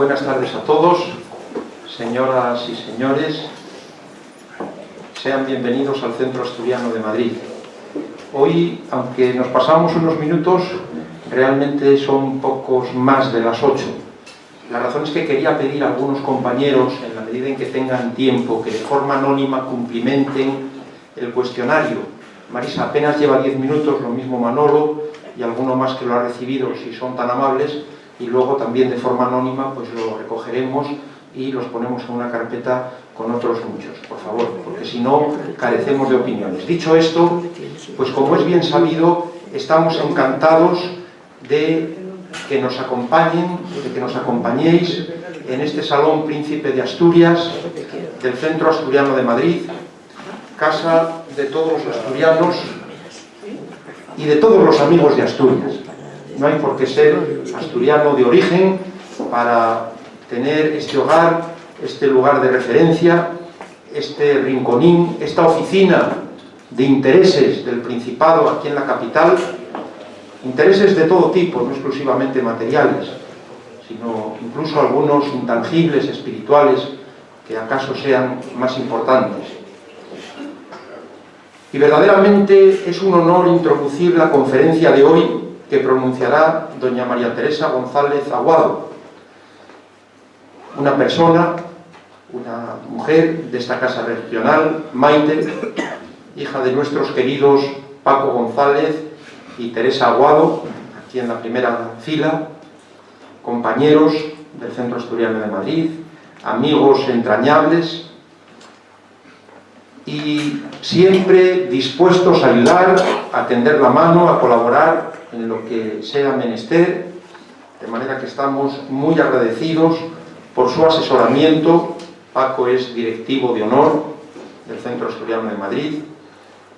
Buenas tardes a todos, señoras y señores. Sean bienvenidos al Centro Asturiano de Madrid. Hoy, aunque nos pasamos unos minutos, realmente son pocos más de las 8. La razón es que quería pedir a algunos compañeros, en la medida en que tengan tiempo, que de forma anónima cumplimenten el cuestionario. Marisa apenas lleva 10 minutos, lo mismo Manolo y alguno más que lo ha recibido, si son tan amables, y luego también de forma anónima pues lo recogeremos y los ponemos en una carpeta con otros muchos, por favor, porque si no carecemos de opiniones. Dicho esto, pues como es bien sabido, estamos encantados de que nos acompañen, de que nos acompañéis en este Salón Príncipe de Asturias del Centro Asturiano de Madrid, casa de todos los asturianos y de todos los amigos de Asturias. No hay por qué ser asturiano de origen para tener este hogar, este lugar de referencia, este rinconín, esta oficina de intereses del Principado aquí en la capital, intereses de todo tipo, no exclusivamente materiales, sino incluso algunos intangibles, espirituales, que acaso sean más importantes. Y verdaderamente es un honor introducir la conferencia de hoy que pronunciará doña María Teresa González Aguado, una persona, una mujer de esta casa regional, Maite, hija de nuestros queridos Paco González y Teresa Aguado, aquí en la primera fila, compañeros del Centro Asturiano de Madrid, amigos entrañables y siempre dispuestos a ayudar, a tender la mano, a colaborar en lo que sea menester, de manera que estamos muy agradecidos por su asesoramiento. Paco es directivo de honor del Centro Asturiano de Madrid,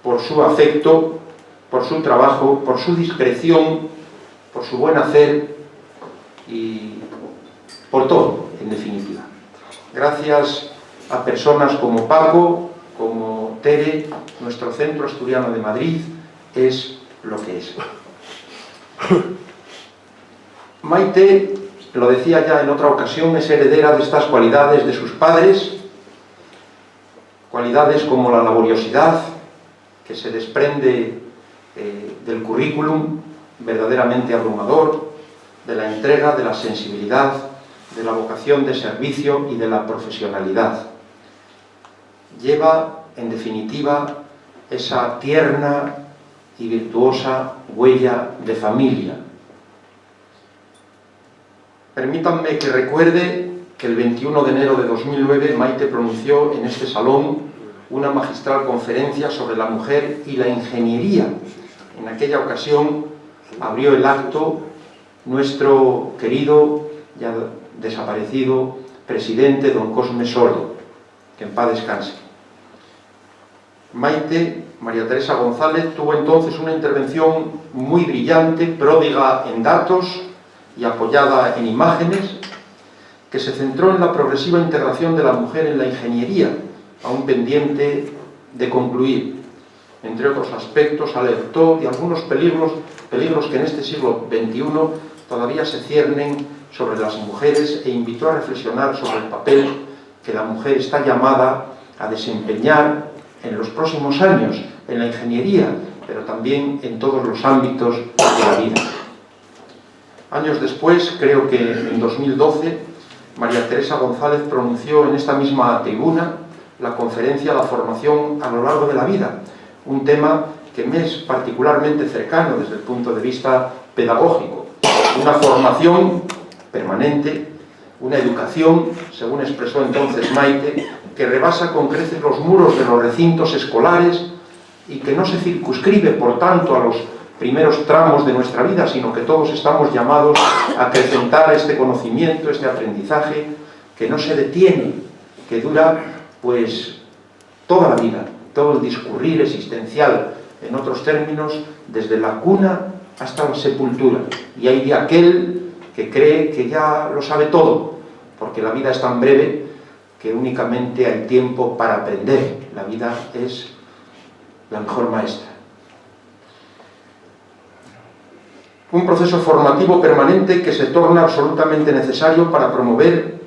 por su afecto, por su trabajo, por su discreción, por su buen hacer y por todo, en definitiva. Gracias a personas como Paco, como Tere, nuestro Centro Asturiano de Madrid es lo que es. Maite, lo decía ya en otra ocasión, es heredera de estas cualidades de sus padres, cualidades como la laboriosidad, que se desprende del currículum, verdaderamente abrumador, de la entrega, de la sensibilidad, de la vocación de servicio y de la profesionalidad. Lleva, en definitiva, esa tierna y virtuosa huella de familia. Permítanme que recuerde que el 21 de enero de 2009 Maite pronunció en este salón una magistral conferencia sobre la mujer y la ingeniería. En aquella ocasión abrió el acto nuestro querido, ya desaparecido, presidente don Cosme Sordo, que en paz descanse. Maite, María Teresa González, tuvo entonces una intervención muy brillante, pródiga en datos y apoyada en imágenes, que se centró en la progresiva integración de la mujer en la ingeniería, aún pendiente de concluir. Entre otros aspectos, alertó de algunos peligros que en este siglo XXI todavía se ciernen sobre las mujeres e invitó a reflexionar sobre el papel que la mujer está llamada a desempeñar en los próximos años en la ingeniería, pero también en todos los ámbitos de la vida. Años después, creo que en 2012, María Teresa González pronunció en esta misma tribuna la conferencia La formación a lo largo de la vida, un tema que me es particularmente cercano desde el punto de vista pedagógico. Una formación permanente, una educación, según expresó entonces Maite, que rebasa con creces los muros de los recintos escolares y que no se circunscribe, por tanto, a los primeros tramos de nuestra vida, sino que todos estamos llamados a acrecentar este conocimiento, este aprendizaje, que no se detiene, que dura, pues, toda la vida, todo el discurrir existencial, en otros términos, desde la cuna hasta la sepultura. Y hay de aquel que cree que ya lo sabe todo, porque la vida es tan breve que únicamente hay tiempo para aprender. La vida es la mejor maestra. un proceso formativo permanente que se torna absolutamente necesario para promover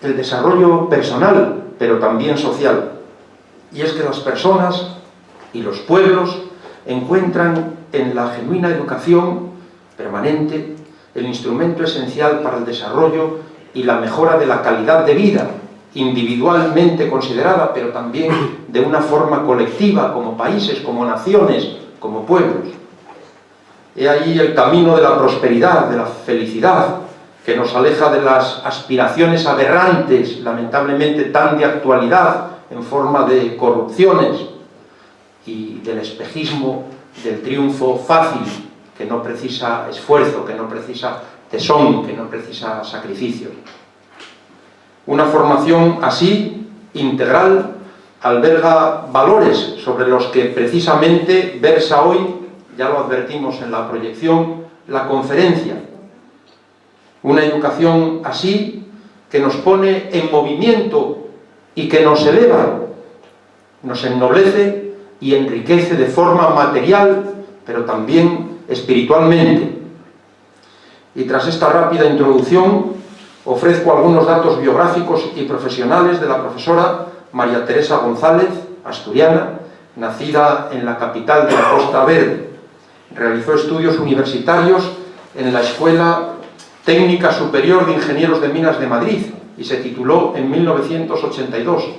el desarrollo personal, pero también social. Y es que las personas y los pueblos encuentran en la genuina educación permanente el instrumento esencial para el desarrollo y la mejora de la calidad de vida, individualmente considerada, pero también de una forma colectiva, como países, como naciones, como pueblos. He ahí el camino de la prosperidad, de la felicidad, que nos aleja de las aspiraciones aberrantes, lamentablemente tan de actualidad, en forma de corrupciones, y del espejismo del triunfo fácil, que no precisa esfuerzo, que no precisa tesón, que no precisa sacrificios. Una formación así, integral, alberga valores sobre los que precisamente versa hoy, ya lo advertimos en la proyección, la conferencia. Una educación así que nos pone en movimiento y que nos eleva, nos ennoblece y enriquece de forma material, pero también espiritualmente. Y tras esta rápida introducción, ofrezco algunos datos biográficos y profesionales de la profesora María Teresa González, asturiana, nacida en la capital de la Costa Verde. Realizó estudios universitarios en la Escuela Técnica Superior de Ingenieros de Minas de Madrid y se tituló en 1982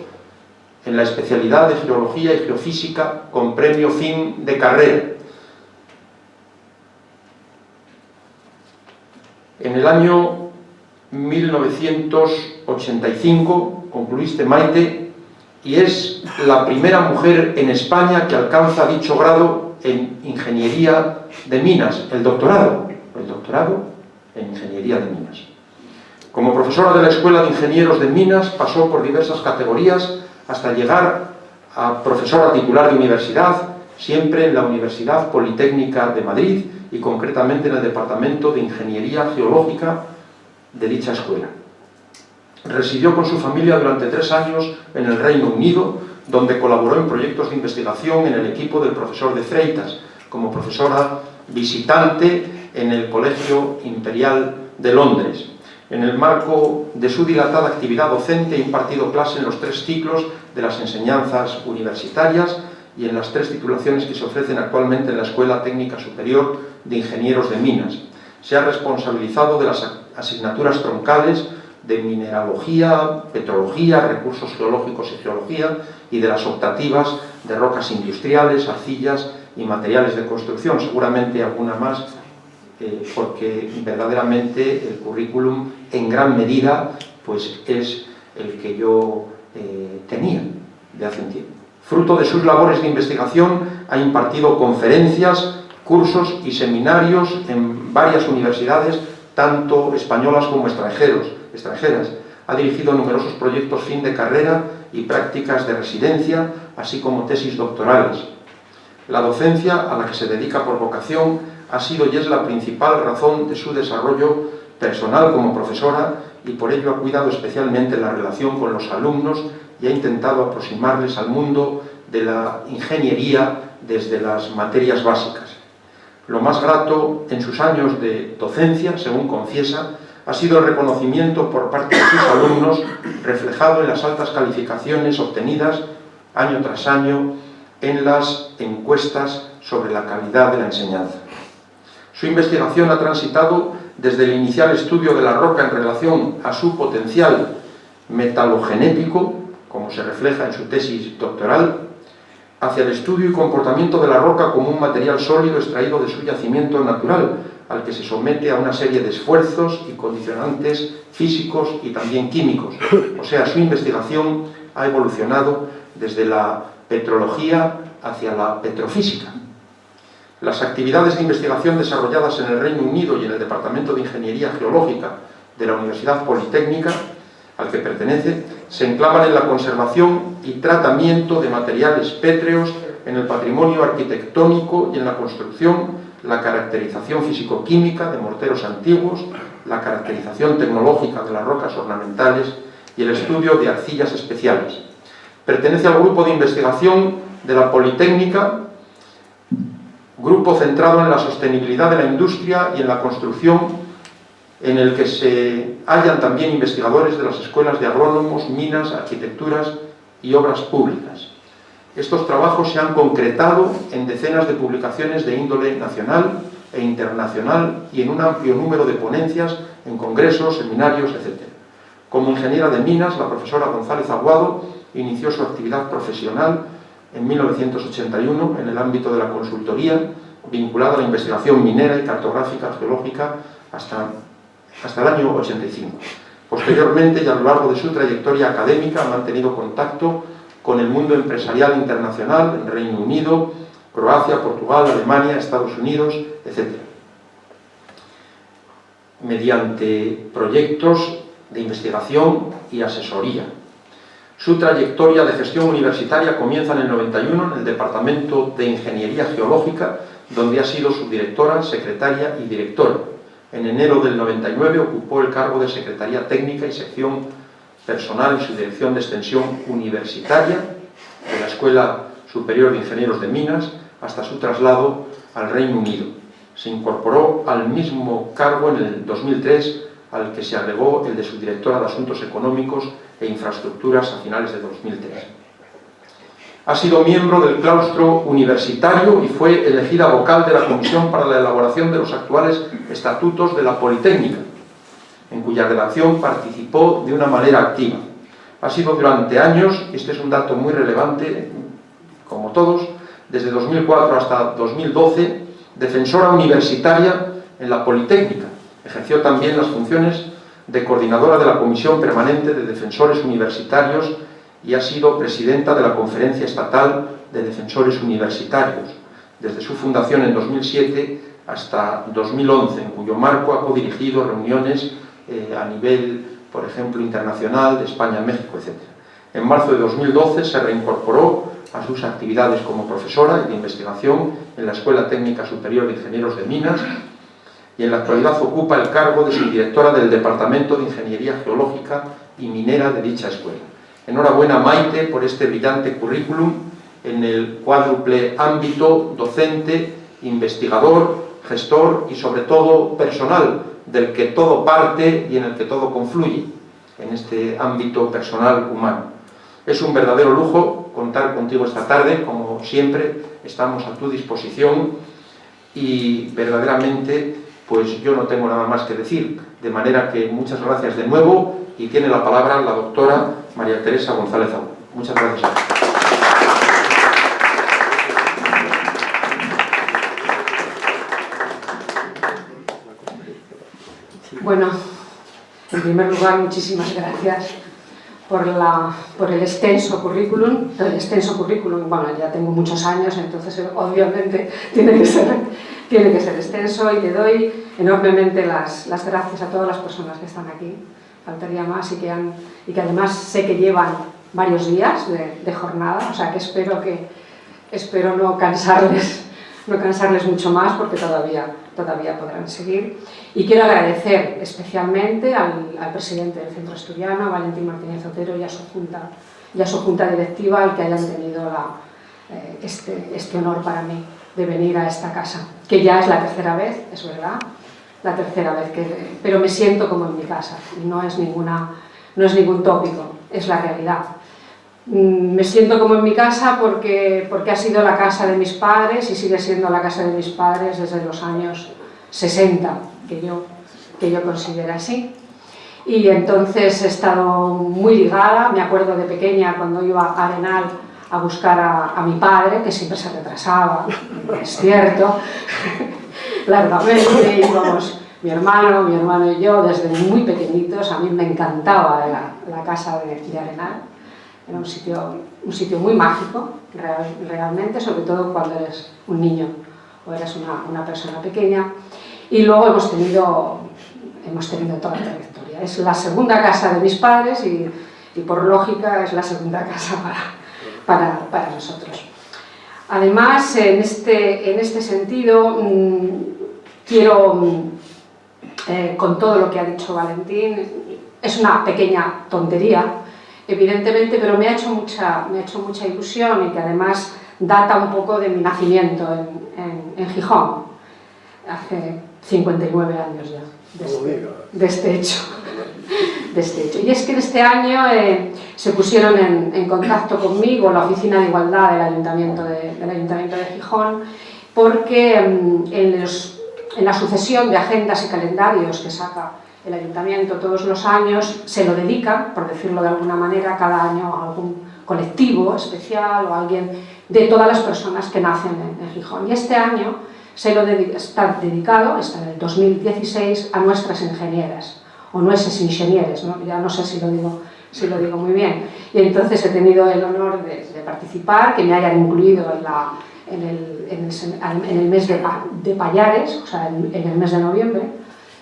en la especialidad de Geología y Geofísica con premio fin de carrera. En el año 1985 concluiste, Maite, y es la primera mujer en España que alcanza dicho grado en Ingeniería de Minas, el doctorado en Ingeniería de Minas. Como profesora de la Escuela de Ingenieros de Minas pasó por diversas categorías hasta llegar a profesora titular de universidad, siempre en la Universidad Politécnica de Madrid y concretamente en el Departamento de Ingeniería Geológica de dicha escuela. Residió con su familia durante 3 años en el Reino Unido, donde colaboró en proyectos de investigación en el equipo del profesor de Freitas, como profesora visitante en el Colegio Imperial de Londres. En el marco de su dilatada actividad docente ha impartido clase en los 3 ciclos de las enseñanzas universitarias y en las 3 titulaciones que se ofrecen actualmente en la Escuela Técnica Superior de Ingenieros de Minas. Se ha responsabilizado de las asignaturas troncales de mineralogía, petrología, recursos geológicos y geología, y de las optativas de rocas industriales, arcillas y materiales de construcción, seguramente alguna más, porque verdaderamente el currículum en gran medida pues es el que yo tenía de hace un tiempo. Fruto de sus labores de investigación ha impartido conferencias, cursos y seminarios en varias universidades, tanto españolas como extranjeras. Ha dirigido numerosos proyectos fin de carrera y prácticas de residencia, así como tesis doctorales. La docencia, a la que se dedica por vocación, ha sido y es la principal razón de su desarrollo personal como profesora y por ello ha cuidado especialmente la relación con los alumnos y ha intentado aproximarles al mundo de la ingeniería desde las materias básicas. Lo más grato en sus años de docencia, según confiesa, ha sido el reconocimiento por parte de sus alumnos reflejado en las altas calificaciones obtenidas año tras año en las encuestas sobre la calidad de la enseñanza. Su investigación ha transitado desde el inicial estudio de la roca en relación a su potencial metalogenético, como se refleja en su tesis doctoral, hacia el estudio y comportamiento de la roca como un material sólido extraído de su yacimiento natural, al que se somete a una serie de esfuerzos y condicionantes físicos y también químicos. O sea, su investigación ha evolucionado desde la petrología hacia la petrofísica. Las actividades de investigación desarrolladas en el Reino Unido y en el Departamento de Ingeniería Geológica de la Universidad Politécnica, al que pertenece, se enclavan en la conservación y tratamiento de materiales pétreos, en el patrimonio arquitectónico y en la construcción, la caracterización físico-química de morteros antiguos, la caracterización tecnológica de las rocas ornamentales y el estudio de arcillas especiales. Pertenece al grupo de investigación de la Politécnica grupo centrado en la sostenibilidad de la industria y en la construcción, en el que se hallan también investigadores de las escuelas de agrónomos, minas, arquitecturas y obras públicas. Estos trabajos se han concretado en decenas de publicaciones de índole nacional e internacional y en un amplio número de ponencias en congresos, seminarios, etc. Como ingeniera de minas, la profesora González Aguado inició su actividad profesional en 1981 en el ámbito de la consultoría, vinculada a la investigación minera y cartográfica geológica hasta el año 85. Posteriormente, y a lo largo de su trayectoria académica, ha mantenido contacto con el mundo empresarial internacional en Reino Unido, Croacia, Portugal, Alemania, Estados Unidos, etc. Mediante proyectos de investigación y asesoría. Su trayectoria de gestión universitaria comienza en el 91 en el Departamento de Ingeniería Geológica, donde ha sido subdirectora, secretaria y directora. En enero del 99 ocupó el cargo de Secretaría Técnica y Sección Personal en su dirección de extensión universitaria de la Escuela Superior de Ingenieros de Minas hasta su traslado al Reino Unido. Se incorporó al mismo cargo en el 2003, al que se agregó el de subdirectora de Asuntos Económicos e Infraestructuras a finales de 2003. Ha sido miembro del claustro universitario y fue elegida vocal de la Comisión para la elaboración de los actuales estatutos de la Politécnica, en cuya redacción participó de una manera activa. Ha sido durante años, y este es un dato muy relevante, como todos, desde 2004 hasta 2012, defensora universitaria en la Politécnica. Ejerció también las funciones de coordinadora de la Comisión Permanente de Defensores Universitarios y ha sido presidenta de la Conferencia Estatal de Defensores Universitarios, desde su fundación en 2007 hasta 2011, en cuyo marco ha codirigido reuniones a nivel, por ejemplo, internacional, de España, México, etc. En marzo de 2012 se reincorporó a sus actividades como profesora de investigación en la Escuela Técnica Superior de Ingenieros de Minas y en la actualidad ocupa el cargo de subdirectora del Departamento de Ingeniería Geológica y Minera de dicha escuela. Enhorabuena, Maite, por este brillante currículum en el cuádruple ámbito docente, investigador, gestor y sobre todo personal, del que todo parte y en el que todo confluye, en este ámbito personal humano. Es un verdadero lujo contar contigo esta tarde, como siempre, estamos a tu disposición y verdaderamente, pues yo no tengo nada más que decir, de manera que muchas gracias de nuevo y tiene la palabra la doctora María Teresa González Aguado. Muchas gracias. Bueno, en primer lugar, muchísimas gracias por el extenso currículum. Bueno, ya tengo muchos años, entonces obviamente tiene que ser extenso, y le doy enormemente las gracias a todas las personas que están aquí, faltaría más, y que además sé que llevan varios días de jornada, o sea que espero no cansarles mucho más, porque todavía podrán seguir. Y quiero agradecer especialmente al presidente del Centro Asturiano, Valentín Martínez Otero, y a su junta directiva, al que hayan tenido este honor para mí de venir a esta casa, que ya es la tercera vez, es verdad, la tercera vez, pero me siento como en mi casa, y no es ningún tópico, es la realidad. Me siento como en mi casa porque ha sido la casa de mis padres y sigue siendo la casa de mis padres desde los años 60, que yo considero así. Y entonces he estado muy ligada. Me acuerdo de pequeña cuando iba a Arenal a buscar a mi padre, que siempre se retrasaba, es cierto, largamente íbamos mi hermano y yo desde muy pequeñitos. A mí me encantaba la casa de Arenal. Era un sitio muy mágico, realmente, sobre todo cuando eres un niño o eres una persona pequeña. Y luego hemos tenido toda la trayectoria. Es la segunda casa de mis padres y por lógica es la segunda casa para nosotros. Además, en este sentido, quiero, con todo lo que ha dicho Valentín, es una pequeña tontería, evidentemente, pero me ha hecho mucha ilusión, y que además data un poco de mi nacimiento en Gijón, hace 59 años ya, de este hecho. Y es que en este año se pusieron en contacto conmigo la Oficina de Igualdad del Ayuntamiento de Gijón, porque en la sucesión de agendas y calendarios que saca el Ayuntamiento todos los años, se lo dedican, por decirlo de alguna manera, cada año a algún colectivo especial o a alguien de todas las personas que nacen en Gijón. Y este año está dedicado, está en el 2016, a nuestras ingenieras, o nuestros ingenieres, ¿no? Ya no sé si lo digo muy bien. Y entonces he tenido el honor de participar, que me hayan incluido en el mes de Pallares, o sea, en el mes de noviembre,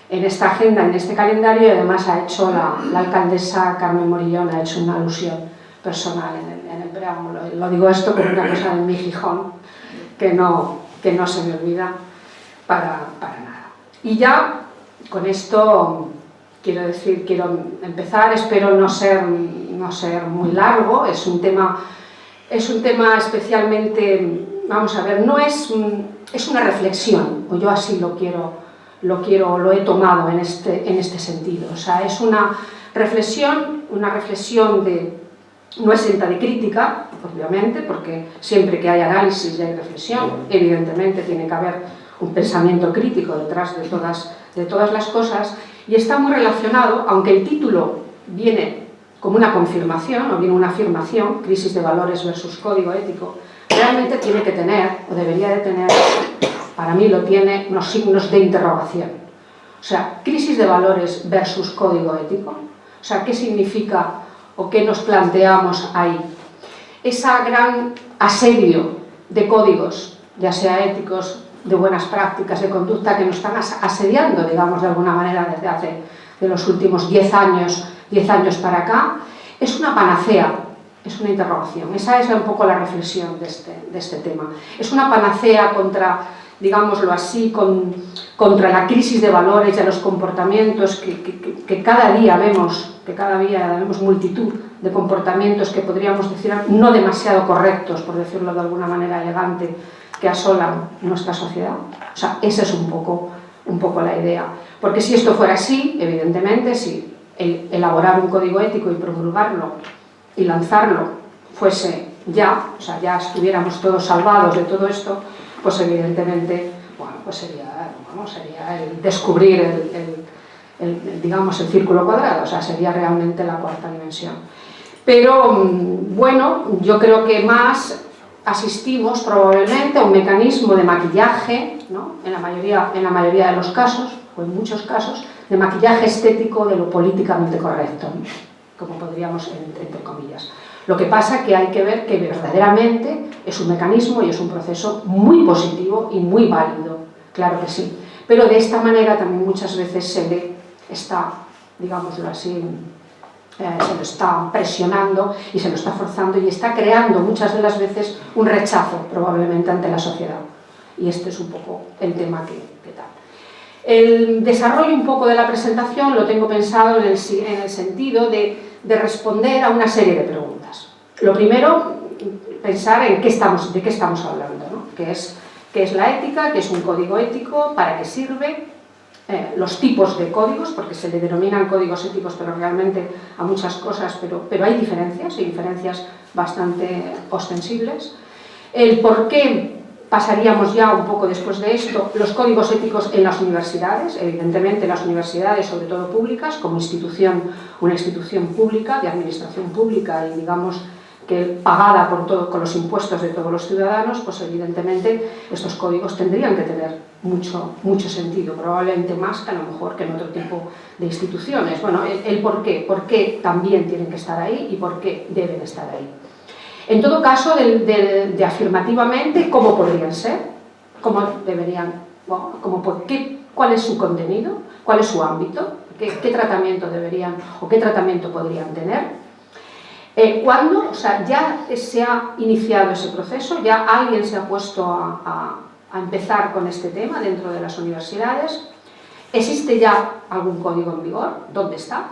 en esta agenda, en este calendario, y además ha hecho la alcaldesa Carmen Morillón, ha hecho una alusión personal en el preámbulo. Lo digo esto como una cosa de mi Gijón, que no se me olvida para nada. Y ya, con esto, quiero empezar, espero no ser muy largo, es un tema especialmente, vamos a ver, es una reflexión, o yo así lo he tomado en este sentido. O sea, es una reflexión no exenta de crítica, obviamente, porque siempre que hay análisis y hay reflexión, evidentemente tiene que haber un pensamiento crítico detrás de todas las cosas, y está muy relacionado, aunque el título viene como una confirmación, o viene una afirmación, crisis de valores versus código ético, realmente tiene que tener, o debería de tener, para mí lo tiene, unos signos de interrogación. O sea, crisis de valores versus código ético. O sea, ¿qué significa o qué nos planteamos ahí? Ese gran asedio de códigos, ya sea éticos, de buenas prácticas, de conducta, que nos están asediando, digamos, de alguna manera desde de los últimos 10 años para acá, es una panacea, es una interrogación. Esa es un poco la reflexión de este tema. Es una panacea contra, digámoslo así, contra la crisis de valores y a los comportamientos que cada día vemos multitud de comportamientos que podríamos decir no demasiado correctos, por decirlo de alguna manera elegante, que asolan nuestra sociedad. O sea, esa es un poco la idea. Porque si esto fuera así, evidentemente, si elaborar un código ético y promulgarlo y lanzarlo fuese ya, o sea, ya estuviéramos todos salvados de todo esto, pues evidentemente, bueno, pues sería el descubrir digamos, el círculo cuadrado, o sea, sería realmente la cuarta dimensión. Pero, bueno, yo creo que más asistimos probablemente a un mecanismo de maquillaje, ¿no? en la mayoría de los casos, o en muchos casos, de maquillaje estético de lo políticamente correcto, ¿no? Como podríamos, entre comillas. Lo que pasa que hay que ver que verdaderamente es un mecanismo y es un proceso muy positivo y muy válido, claro que sí. Pero de esta manera también muchas veces se le está, digámoslo así, se lo está presionando y se lo está forzando y está creando muchas de las veces un rechazo probablemente ante la sociedad. Y este es un poco el tema que tal. El desarrollo un poco de la presentación lo tengo pensado en el sentido de responder a una serie de preguntas. Lo primero, pensar en de qué estamos hablando, ¿no? ¿Qué es la ética? ¿Qué es un código ético? ¿Para qué sirve? Los tipos de códigos, porque se le denominan códigos éticos, pero realmente a muchas cosas, pero hay diferencias, y diferencias bastante ostensibles. El por qué pasaríamos ya un poco después de esto, los códigos éticos en las universidades, evidentemente las universidades, sobre todo públicas, como una institución pública, de administración pública y digamos que pagada con los impuestos de todos los ciudadanos, pues evidentemente estos códigos tendrían que tener mucho sentido, probablemente más que a lo mejor que en otro tipo de instituciones. Bueno, el por qué también tienen que estar ahí y por qué deben estar ahí. En todo caso, de afirmativamente, ¿cómo podrían ser? ¿Cómo deberían? Bueno, ¿cuál es su contenido? ¿Cuál es su ámbito? ¿Qué tratamiento deberían o qué tratamiento podrían tener? ¿Cuándo? O sea, ya se ha iniciado ese proceso, ya alguien se ha puesto a empezar con este tema dentro de las universidades. ¿Existe ya algún código en vigor? ¿Dónde está?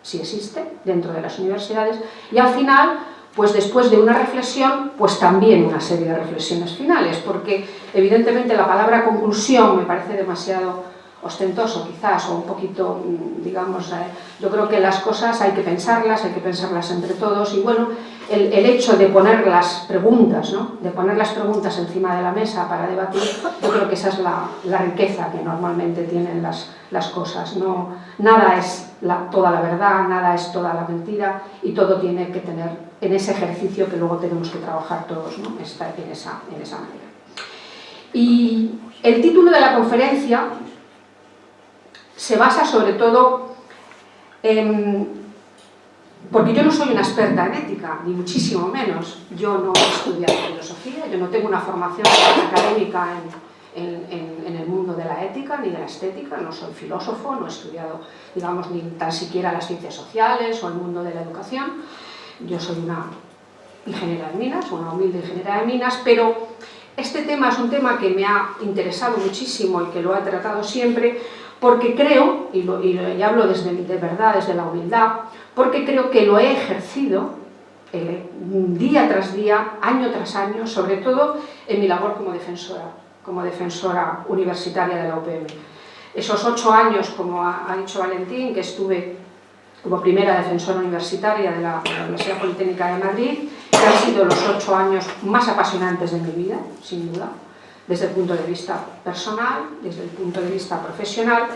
Si existe, dentro de las universidades. Y al final, pues después de una reflexión, pues también una serie de reflexiones finales, porque evidentemente la palabra conclusión me parece demasiado ostentoso quizás, o un poquito, digamos, yo creo que las cosas hay que pensarlas entre todos, y bueno, el hecho de poner las preguntas, ¿no? De poner las preguntas encima de la mesa para debatir, yo creo que esa es la riqueza que normalmente tienen las cosas, ¿no? Nada es toda la verdad, nada es toda la mentira, y todo tiene que tener en ese ejercicio que luego tenemos que trabajar todos, ¿no? Está en esa manera. Y el título de la conferencia se basa sobre todo porque yo no soy una experta en ética, ni muchísimo menos. Yo no he estudiado filosofía, yo no tengo una formación académica en el mundo de la ética ni de la estética, no soy filósofo, no he estudiado, digamos, ni tan siquiera las ciencias sociales o el mundo de la educación. Yo soy una ingeniera de minas, una humilde ingeniera de minas, pero este tema es un tema que me ha interesado muchísimo y que lo he tratado siempre, porque creo, y hablo de verdad, desde la humildad, porque creo que lo he ejercido día tras día, año tras año, sobre todo en mi labor como defensora universitaria de la UPM. Esos 8 años, como ha dicho Valentín, que estuve como primera defensora universitaria de la Universidad Politécnica de Madrid, que han sido los 8 años más apasionantes de mi vida, sin duda, desde el punto de vista personal, desde el punto de vista profesional,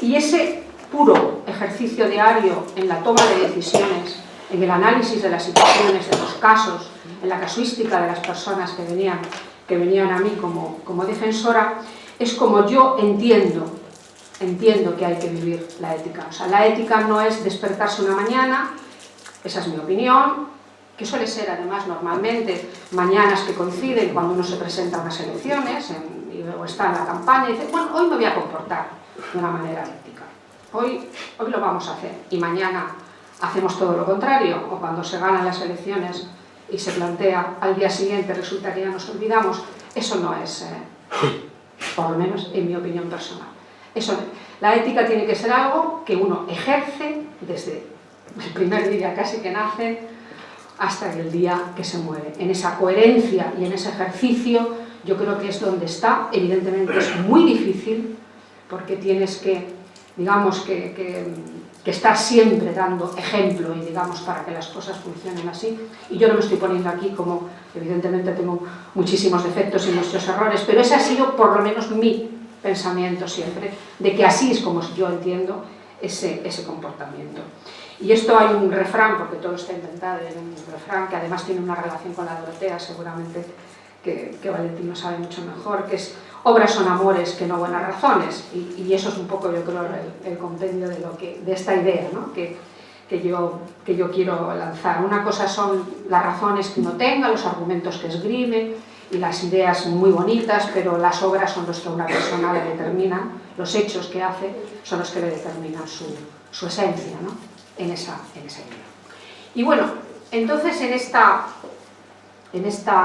y ese puro ejercicio diario en la toma de decisiones, en el análisis de las situaciones, de los casos, en la casuística de las personas que venían a mí como defensora, es como yo entiendo que hay que vivir la ética. O sea, la ética no es despertarse una mañana, esa es mi opinión, que suele ser además normalmente mañanas que coinciden cuando uno se presenta a unas elecciones y luego está en la campaña y dice, bueno, hoy me voy a comportar de una manera ética, hoy lo vamos a hacer, y mañana hacemos todo lo contrario, o cuando se ganan las elecciones y se plantea al día siguiente resulta que ya nos olvidamos. Eso no es, por lo menos en mi opinión personal. La ética tiene que ser algo que uno ejerce desde el primer día casi que nace hasta el día que se muere. En esa coherencia y en ese ejercicio yo creo que es donde está. Evidentemente es muy difícil porque tienes que, digamos, que estar siempre dando ejemplo y, digamos, para que las cosas funcionen así. Y yo no me estoy poniendo aquí como, evidentemente tengo muchísimos defectos y muchos errores, pero ese ha sido por lo menos mi pensamiento siempre, de que así es como yo entiendo ese comportamiento. Y esto hay un refrán, porque todo está inventado, hay un refrán que además tiene una relación con la Dorotea, seguramente que Valentín lo sabe mucho mejor, que es obras son amores que no buenas razones, y eso es un poco, yo creo, el compendio de esta idea, ¿no? que yo quiero lanzar. Una cosa son las razones que uno tenga, los argumentos que esgrime y las ideas muy bonitas, pero las obras son los que a una persona le determinan, los hechos que hace son los que le determinan su esencia, ¿no? en esa idea. Y bueno, entonces en esta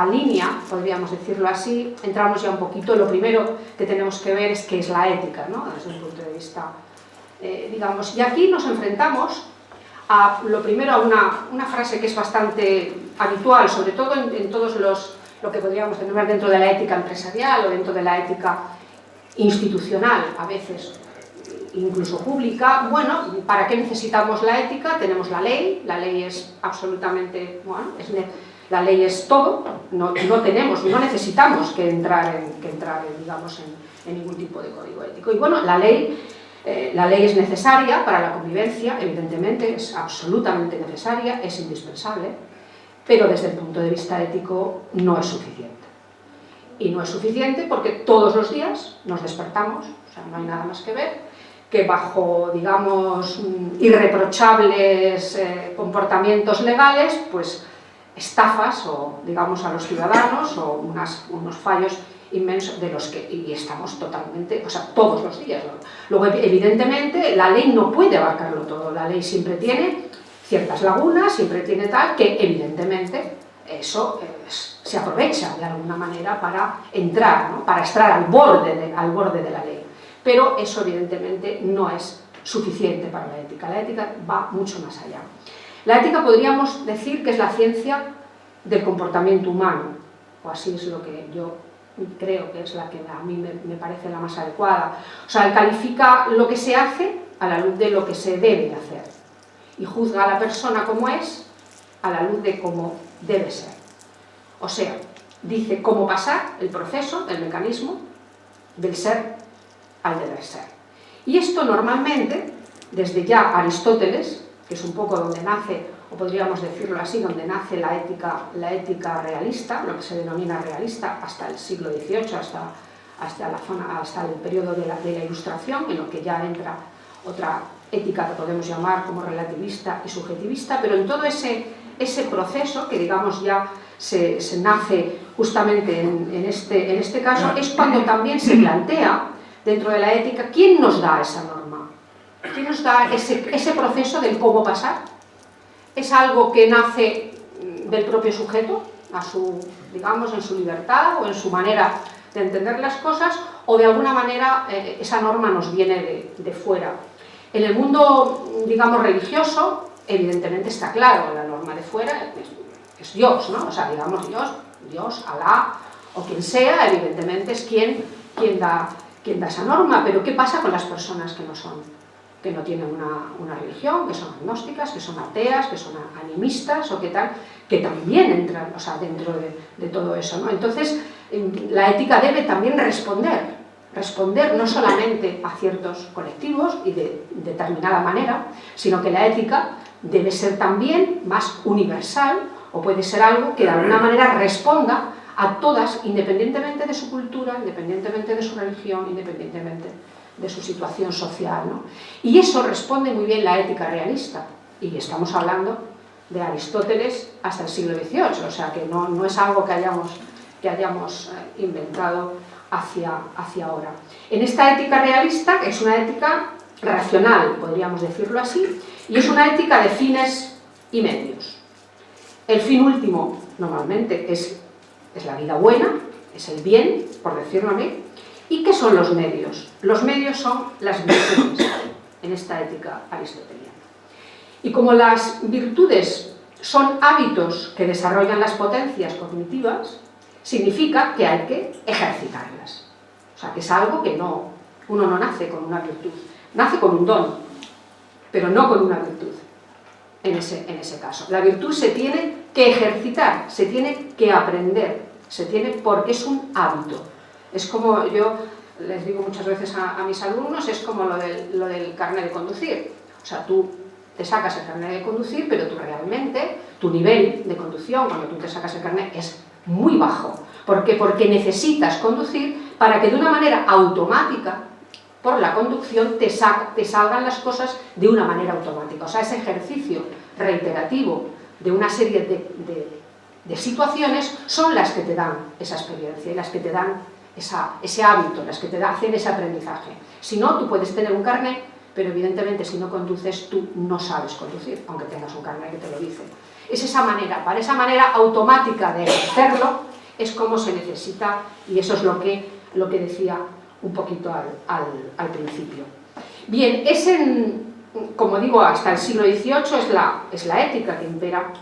línea, podríamos decirlo así, entramos ya un poquito. Lo primero que tenemos que ver es qué es la ética, ¿no? Desde un punto de vista, digamos, y aquí nos enfrentamos a, lo primero, a una frase que es bastante habitual, sobre todo en todos lo que podríamos tener dentro de la ética empresarial o dentro de la ética institucional, a veces incluso pública. Bueno, ¿para qué necesitamos la ética? Tenemos la ley es absolutamente, bueno, la ley es todo, no necesitamos que entrar digamos, en ningún tipo de código ético. Y bueno, la ley es necesaria para la convivencia, evidentemente, es absolutamente necesaria, es indispensable, pero desde el punto de vista ético no es suficiente. Y no es suficiente porque todos los días nos despertamos, o sea, no hay nada más que ver, que bajo, digamos, irreprochables comportamientos legales, pues estafas, o digamos, a los ciudadanos, o unos fallos inmensos de los que y estamos totalmente, o sea, todos los días. Luego, evidentemente, la ley no puede abarcarlo todo, la ley siempre tiene ciertas lagunas, siempre tiene tal, que evidentemente eso se aprovecha de alguna manera para entrar, ¿no? Para estar al borde de la ley. Pero eso evidentemente no es suficiente para la ética va mucho más allá. La ética podríamos decir que es la ciencia del comportamiento humano, o así es lo que yo creo que es la que a mí me parece la más adecuada. O sea, califica lo que se hace a la luz de lo que se debe hacer y juzga a la persona como es a la luz de cómo debe ser. O sea, dice cómo pasar el proceso, el mecanismo del ser al deber ser. Y esto normalmente, desde ya Aristóteles, que es un poco donde nace, o podríamos decirlo así, donde nace la ética realista, lo que se denomina realista, hasta el siglo XVIII, hasta el periodo de la Ilustración, en lo que ya entra otra ética que podemos llamar como relativista y subjetivista, pero en todo ese proceso, que digamos ya se nace justamente en este caso, es cuando también se plantea dentro de la ética quién nos da esa norma, quién nos da ese proceso del cómo pasar. ¿Es algo que nace del propio sujeto, digamos, en su libertad o en su manera de entender las cosas, o de alguna manera esa norma nos viene de fuera? En el mundo, digamos, religioso, evidentemente está claro, la norma de fuera es Dios, ¿no? O sea, digamos, Dios, Alá, o quien sea, evidentemente es quien da esa norma. Pero ¿qué pasa con las personas que no son? Que no tienen una religión, que son agnósticas, que son ateas, que son animistas o qué tal, que también entran, o sea, dentro de todo eso, ¿no? Entonces, la ética debe también responder no solamente a ciertos colectivos y de determinada manera, sino que la ética debe ser también más universal, o puede ser algo que de alguna manera responda a todas, independientemente de su cultura, independientemente de su religión, independientemente de su situación social, ¿no? Y eso responde muy bien la ética realista, y estamos hablando de Aristóteles hasta el siglo XVIII, o sea que no es algo que hayamos inventado hacia ahora. En esta ética realista, que es una ética racional, podríamos decirlo así, y es una ética de fines y medios. El fin último, normalmente, es la vida buena, es el bien, por decirlo así. ¿Y qué son los medios? Los medios son las virtudes en esta ética aristoteliana. Y como las virtudes son hábitos que desarrollan las potencias cognitivas, significa que hay que ejercitarlas. O sea, que es algo que uno no nace con una virtud, nace con un don, pero no con una virtud en ese caso. La virtud se tiene que ejercitar, se tiene que aprender, porque es un hábito. Es como yo les digo muchas veces a mis alumnos, es como lo del carnet de conducir. O sea, tú te sacas el carnet de conducir, pero tú realmente, tu nivel de conducción cuando tú te sacas el carnet es muy bajo. ¿Por qué? Porque necesitas conducir para que de una manera automática, por la conducción, te salgan las cosas de una manera automática. O sea, ese ejercicio reiterativo de una serie de situaciones son las que te dan esa experiencia y las que te dan ese hábito, las que te hacen ese aprendizaje. Si no, tú puedes tener un carnet, pero evidentemente si no conduces, tú no sabes conducir, aunque tengas un carnet que te lo dice. Es esa manera, para esa manera automática de ejercerlo, es como se necesita, y eso es lo que decía un poquito al principio. Bien, como digo, hasta el siglo XVIII es la ética que impera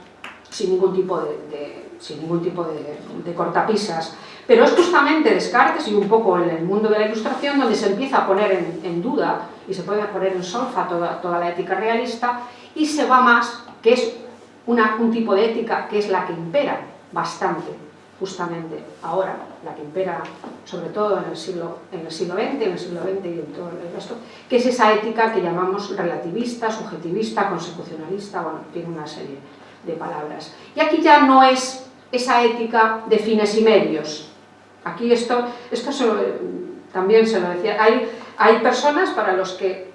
sin ningún tipo de cortapisas. Pero es justamente Descartes y un poco en el mundo de la Ilustración donde se empieza a poner en duda y se puede poner en solfa toda la ética realista, y se va más, que es un tipo de ética que es la que impera bastante, justamente ahora, la que impera sobre todo en el siglo XX y en todo el resto, que es esa ética que llamamos relativista, subjetivista, consecucionalista, bueno, tiene una serie de palabras. Y aquí ya no es esa ética de fines y medios. Aquí esto también se lo decía, hay personas para los que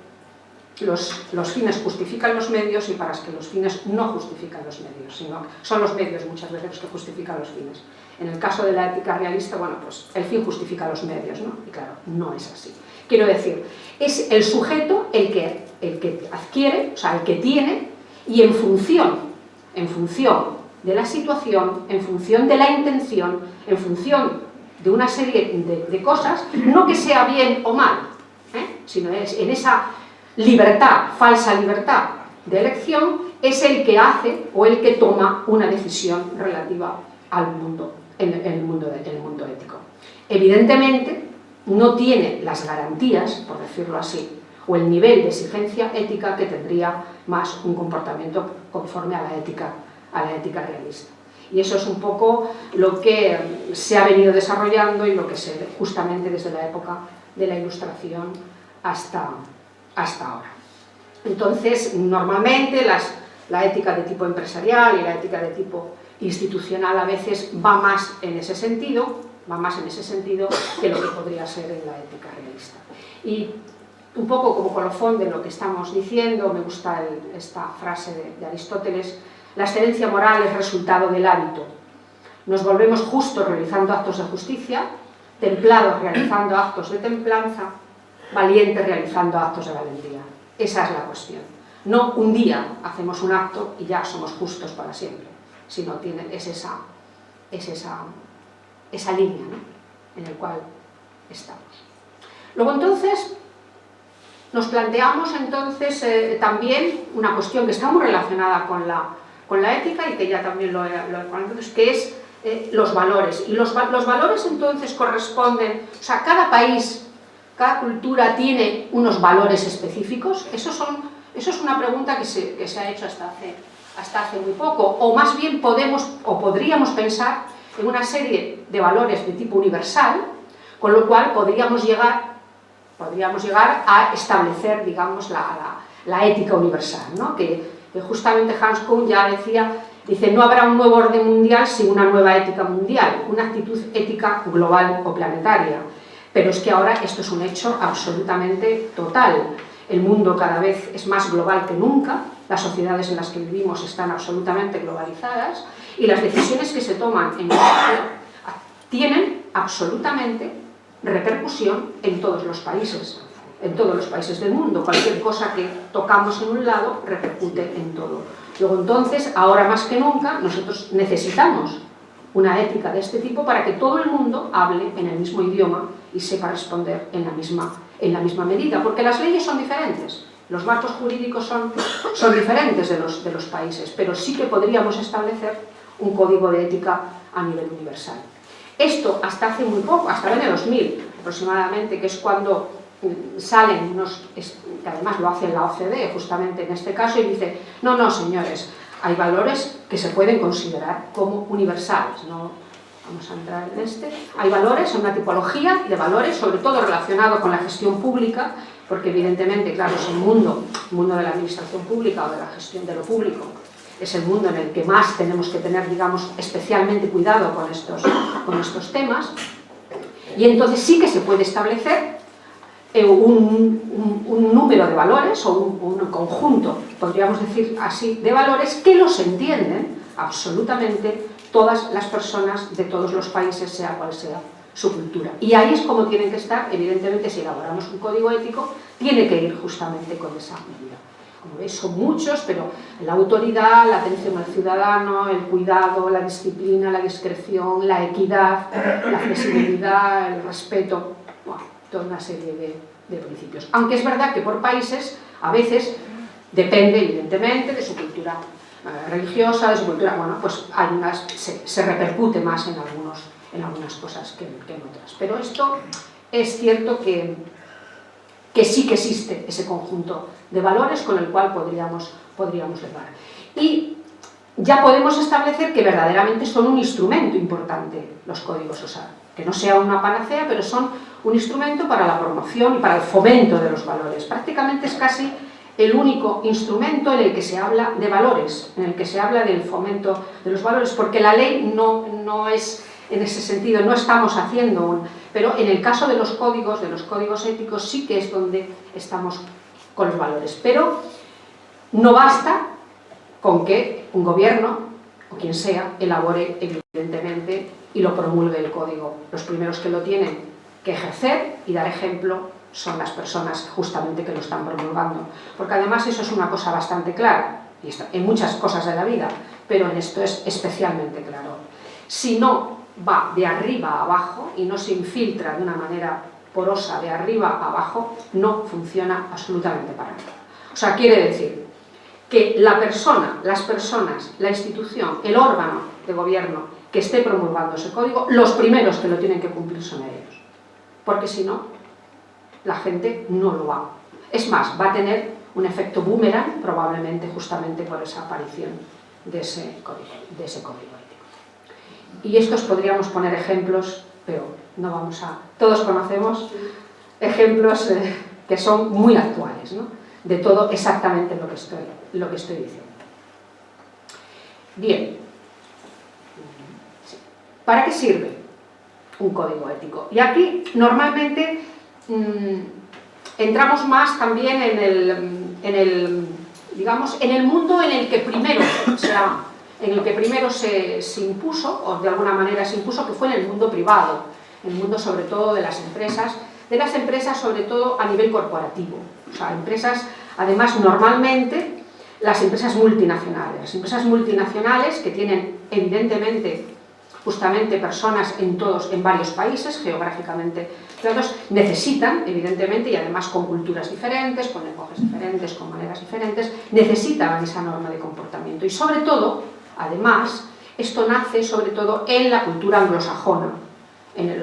los fines justifican los medios y para los que los fines no justifican los medios, sino son los medios muchas veces los que justifican los fines. En el caso de la ética realista, bueno, pues el fin justifica los medios, ¿no? Y claro, no es así. Quiero decir, es el sujeto el que adquiere, o sea, el que tiene, y en función de la situación, en función de la intención, en función de una serie de cosas, no que sea bien o mal, sino es en esa libertad, falsa libertad de elección, es el que hace o el que toma una decisión relativa al mundo, en el mundo ético. Evidentemente, no tiene las garantías, por decirlo así, o el nivel de exigencia ética que tendría más un comportamiento conforme a la ética realista. Y eso es un poco lo que se ha venido desarrollando y lo que se ve justamente desde la época de la Ilustración hasta ahora. Entonces, normalmente la ética de tipo empresarial y la ética de tipo institucional a veces va más en ese sentido que lo que podría ser en la ética realista. Y un poco como colofón de lo que estamos diciendo, me gusta esta frase de Aristóteles: la excelencia moral es resultado del hábito. Nos volvemos justos realizando actos de justicia, templados realizando actos de templanza, valientes realizando actos de valentía. Esa es la cuestión. No un día hacemos un acto y ya somos justos para siempre, sino es esa línea, ¿no?, en la cual estamos. Luego entonces nos planteamos también una cuestión que está muy relacionada con la ética y que ya también lo he comentado, que es los valores. Y los valores entonces corresponden, o sea, cada país, cada cultura tiene unos valores específicos. Eso es una pregunta que se ha hecho hasta hace muy poco, o más bien podríamos pensar en una serie de valores de tipo universal, con lo cual podríamos llegar a establecer, digamos, la ética universal, ¿no? Que justamente Hans Kuhn ya dice: no habrá un nuevo orden mundial sin una nueva ética mundial, una actitud ética global o planetaria. Pero es que ahora esto es un hecho absolutamente total. El mundo cada vez es más global que nunca, las sociedades en las que vivimos están absolutamente globalizadas y las decisiones que se toman tienen absolutamente repercusión en todos los países del mundo. Cualquier cosa que tocamos en un lado repercute en todo. Luego entonces, ahora más que nunca, nosotros necesitamos una ética de este tipo para que todo el mundo hable en el mismo idioma y sepa responder en la misma medida, porque las leyes son diferentes, los marcos jurídicos son diferentes de los países, pero sí que podríamos establecer un código de ética a nivel universal. Esto hasta hace muy poco, hasta el año 2000 aproximadamente, que es cuando salen que además lo hace la OCDE justamente en este caso, y dice: no señores, hay valores que se pueden considerar como universales, no vamos a entrar en hay valores, una tipología de valores, sobre todo relacionado con la gestión pública, porque evidentemente, claro, es el mundo de la administración pública o de la gestión de lo público, es el mundo en el que más tenemos que tener, digamos, especialmente cuidado con estos temas, y entonces sí que se puede establecer un número de valores o un conjunto, podríamos decir así, de valores que los entienden absolutamente todas las personas de todos los países, sea cual sea su cultura. Y ahí es como tienen que estar. Evidentemente, si elaboramos un código ético, tiene que ir justamente con esa medida. Como veis, son muchos, pero la autoridad, la atención al ciudadano, el cuidado, la disciplina, la discreción, la equidad, la flexibilidad, el respeto, bueno, toda una serie de principios. Aunque es verdad que por países, a veces, depende evidentemente de su cultura religiosa, de su cultura, bueno, pues se repercute más en algunas cosas que en otras. Pero esto es cierto que sí que existe ese conjunto de valores con el cual podríamos levar. Y ya podemos establecer que verdaderamente son un instrumento importante los códigos, o sea, que no sea una panacea, pero son un instrumento para la promoción y para el fomento de los valores. Prácticamente es casi el único instrumento en el que se habla de valores, en el que se habla del fomento de los valores, porque la ley no es, en ese sentido, no estamos haciendo pero en el caso de los códigos éticos, sí que es donde estamos con los valores. Pero no basta con que un gobierno, o quien sea, elabore evidentemente y lo promulgue el código. Los primeros que lo tienen que ejercer y dar ejemplo son las personas justamente que lo están promulgando. Porque además eso es una cosa bastante clara, y esto, en muchas cosas de la vida, pero en esto es especialmente claro. Si no va de arriba a abajo y no se infiltra de una manera porosa de arriba a abajo, no funciona absolutamente para nada. O sea, quiere decir que la persona, las personas, la institución, el órgano de gobierno que esté promulgando ese código, los primeros que lo tienen que cumplir son ellos. Porque si no, la gente no lo va. Es más, va a tener un efecto boomerang, probablemente justamente por esa aparición de ese código ético. Y estos podríamos poner ejemplos, pero no vamos a... Todos conocemos ejemplos que son muy actuales, ¿no?, de todo exactamente lo que estoy diciendo. Bien. ¿Para qué sirve un código ético? Y aquí normalmente entramos más también en el mundo en el que primero se impuso, o de alguna manera se impuso, que fue en el mundo privado, en el mundo sobre todo de las empresas sobre todo a nivel corporativo. O sea, empresas, además normalmente las empresas multinacionales que tienen evidentemente justamente personas en varios países geográficamente claros, necesitan evidentemente, y además con culturas diferentes, con lenguajes diferentes, con maneras diferentes, necesitan esa norma de comportamiento. Y sobre todo, además, esto nace sobre todo en la cultura anglosajona,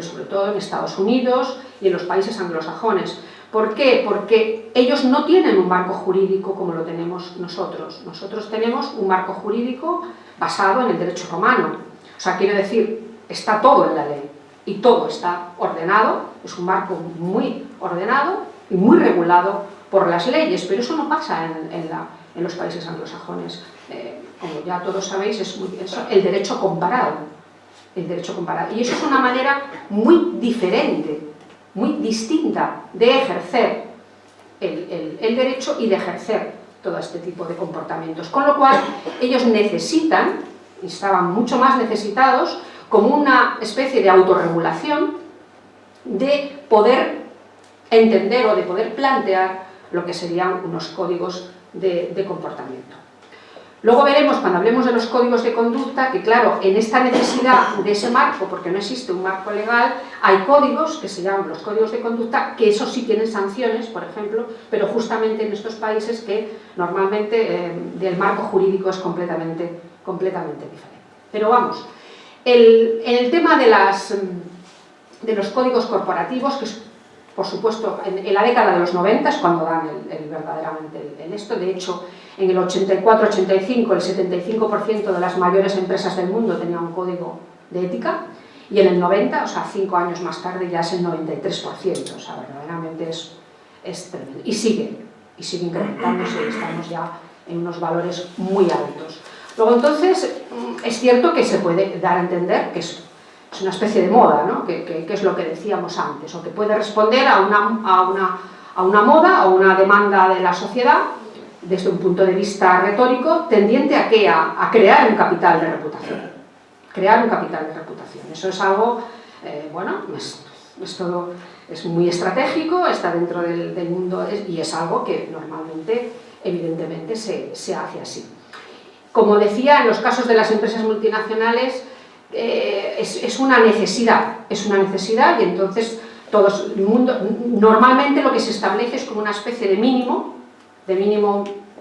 sobre todo en Estados Unidos y en los países anglosajones. ¿Por qué? Porque ellos no tienen un marco jurídico como lo tenemos nosotros. Nosotros tenemos un marco jurídico basado en el derecho romano. O sea, quiero decir, está todo en la ley y todo está ordenado, es un marco muy ordenado y muy regulado por las leyes, pero eso no pasa en los países anglosajones. Como ya todos sabéis, es el derecho comparado. Y eso es una manera muy diferente, muy distinta de ejercer el derecho y de ejercer todo este tipo de comportamientos. Con lo cual, ellos estaban mucho más necesitados como una especie de autorregulación de poder entender o de poder plantear lo que serían unos códigos de comportamiento. Luego veremos, cuando hablemos de los códigos de conducta, que claro, en esta necesidad de ese marco, porque no existe un marco legal, hay códigos que se llaman los códigos de conducta, que eso sí tienen sanciones, por ejemplo, pero justamente en estos países que normalmente del marco jurídico es completamente diferente. Pero vamos, en el tema de los códigos corporativos, que es, por supuesto, en la década de los 90 es cuando dan verdaderamente esto. De hecho, en el 84-85 el 75% de las mayores empresas del mundo tenían un código de ética, y en el 90, o sea, 5 años más tarde, ya es el 93%. O sea, verdaderamente es tremendo. Y sigue incrementándose, y estamos ya en unos valores muy altos. Luego, entonces, es cierto que se puede dar a entender que es una especie de moda, ¿no?, que es lo que decíamos antes, o que puede responder a una moda o una demanda de la sociedad desde un punto de vista retórico tendiente a crear un capital de reputación. Eso es algo, es muy estratégico, está dentro del mundo, y es algo que normalmente, evidentemente, se hace así. Como decía, en los casos de las empresas multinacionales es una necesidad, y entonces el mundo, normalmente lo que se establece es como una especie de mínimo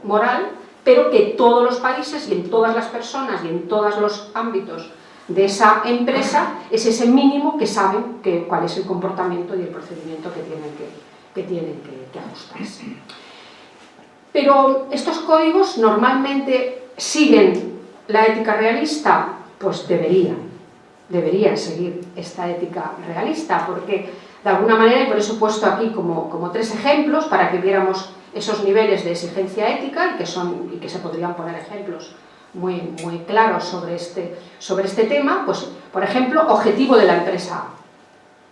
moral, pero que todos los países y en todas las personas y en todos los ámbitos de esa empresa es ese mínimo que saben cuál es el comportamiento y el procedimiento que tienen que ajustarse. Pero estos códigos normalmente siguen la ética realista, pues deberían seguir esta ética realista, porque de alguna manera, y por eso he puesto aquí como 3 ejemplos para que viéramos esos niveles de exigencia ética y que se podrían poner ejemplos muy claros sobre este tema. Pues, por ejemplo, objetivo de la empresa,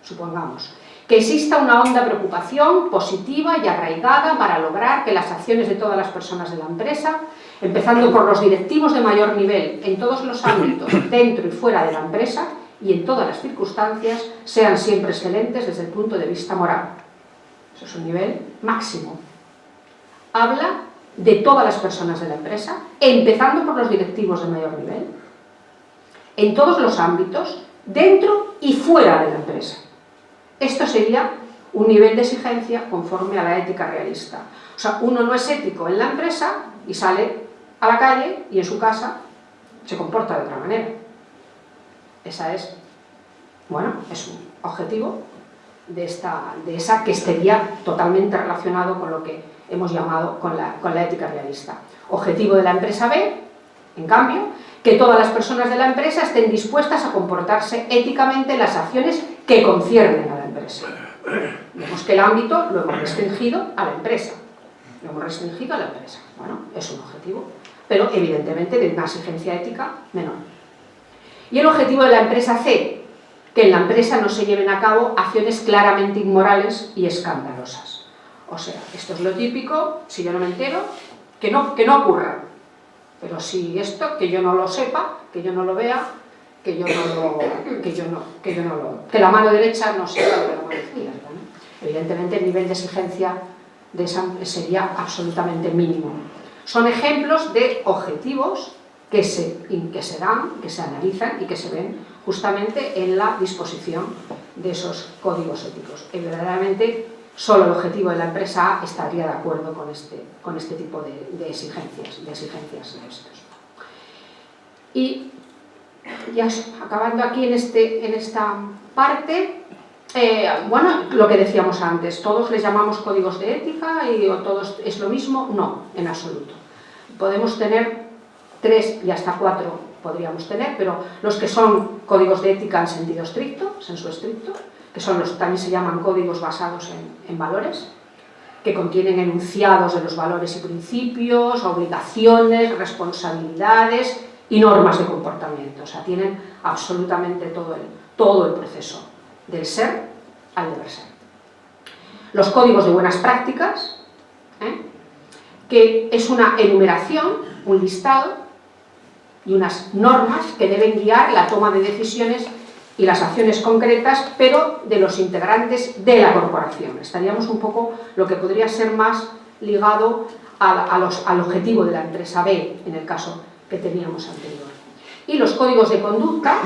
supongamos que exista una honda preocupación positiva y arraigada para lograr que las acciones de todas las personas de la empresa, empezando por los directivos de mayor nivel en todos los ámbitos, dentro y fuera de la empresa y en todas las circunstancias, sean siempre excelentes desde el punto de vista moral. Eso es un nivel máximo. Habla de todas las personas de la empresa, empezando por los directivos de mayor nivel, en todos los ámbitos, dentro y fuera de la empresa. Esto sería un nivel de exigencia conforme a la ética realista. O sea, uno no es ético en la empresa y sale a la calle y en su casa se comporta de otra manera. Esa es, bueno, es un objetivo de esa que estaría totalmente relacionado con lo que hemos llamado con la ética realista. Objetivo de la empresa B, en cambio, que todas las personas de la empresa estén dispuestas a comportarse éticamente en las acciones que conciernen a la empresa. Vemos que el ámbito lo hemos restringido a la empresa. Lo hemos restringido a la empresa. Bueno, es un objetivo, pero evidentemente de una exigencia ética menor. Y el objetivo de la empresa C, que en la empresa no se lleven a cabo acciones claramente inmorales y escandalosas. O sea, esto es lo típico, si yo no me entero, que no ocurra. Pero si esto, que yo no lo sepa, que yo no lo vea, que la mano derecha no sepa lo que la mano izquierda, ¿no? Evidentemente el nivel de exigencia de esa sería absolutamente mínimo. Son ejemplos de objetivos que se dan, que se analizan y que se ven justamente en la disposición de esos códigos éticos. Y verdaderamente solo el objetivo de la empresa A estaría de acuerdo con este tipo de exigencias de estos. Y ya acabando aquí en esta parte, bueno, lo que decíamos antes, todos les llamamos códigos de ética o todos es lo mismo. No, en absoluto. Podemos tener 3 y hasta 4 podríamos tener, pero los que son códigos de ética en sentido estricto, sensu estricto, que son los que también se llaman códigos basados en valores, que contienen enunciados de los valores y principios, obligaciones, responsabilidades y normas de comportamiento. O sea, tienen absolutamente todo el proceso del ser al deber ser. Los códigos de buenas prácticas, que es una enumeración, un listado y unas normas que deben guiar la toma de decisiones y las acciones concretas, pero de los integrantes de la corporación. Estaríamos un poco lo que podría ser más ligado al objetivo de la empresa B, en el caso que teníamos anterior. Y los códigos de conducta,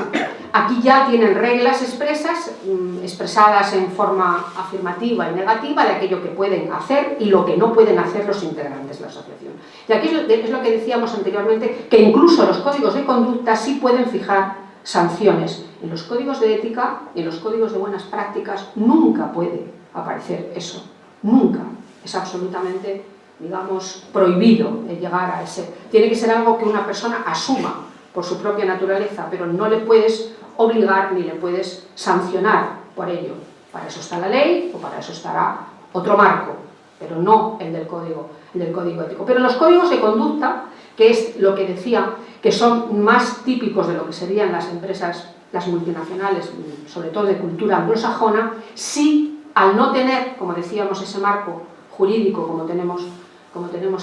aquí ya tienen reglas expresadas en forma afirmativa y negativa de aquello que pueden hacer y lo que no pueden hacer los integrantes de la asociación. Y aquí es lo que decíamos anteriormente, que incluso los códigos de conducta sí pueden fijar sanciones. En los códigos de ética y en los códigos de buenas prácticas nunca puede aparecer eso, nunca. Es absolutamente, digamos, prohibido llegar a ese. Tiene que ser algo que una persona asuma por su propia naturaleza, pero no le puedes obligar ni le puedes sancionar por ello. Para eso está la ley o para eso estará otro marco, pero no el del código ético. Pero los códigos de conducta, que es lo que decía, que son más típicos de lo que serían las empresas, las multinacionales, sobre todo de cultura anglosajona, sí, al no tener, como decíamos, ese marco jurídico como tenemos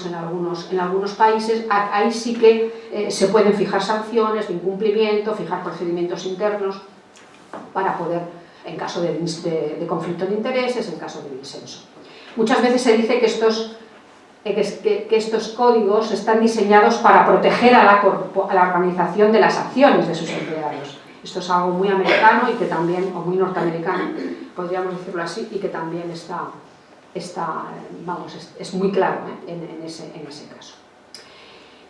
en algunos países, ahí sí que se pueden fijar sanciones de incumplimiento, fijar procedimientos internos para poder, en caso de conflicto de intereses, en caso de disenso. Muchas veces se dice que estos códigos están diseñados para proteger a la organización de las acciones de sus empleados. Esto es algo muy americano y que también, o muy norteamericano, podríamos decirlo así, y que también es muy claro en ese caso.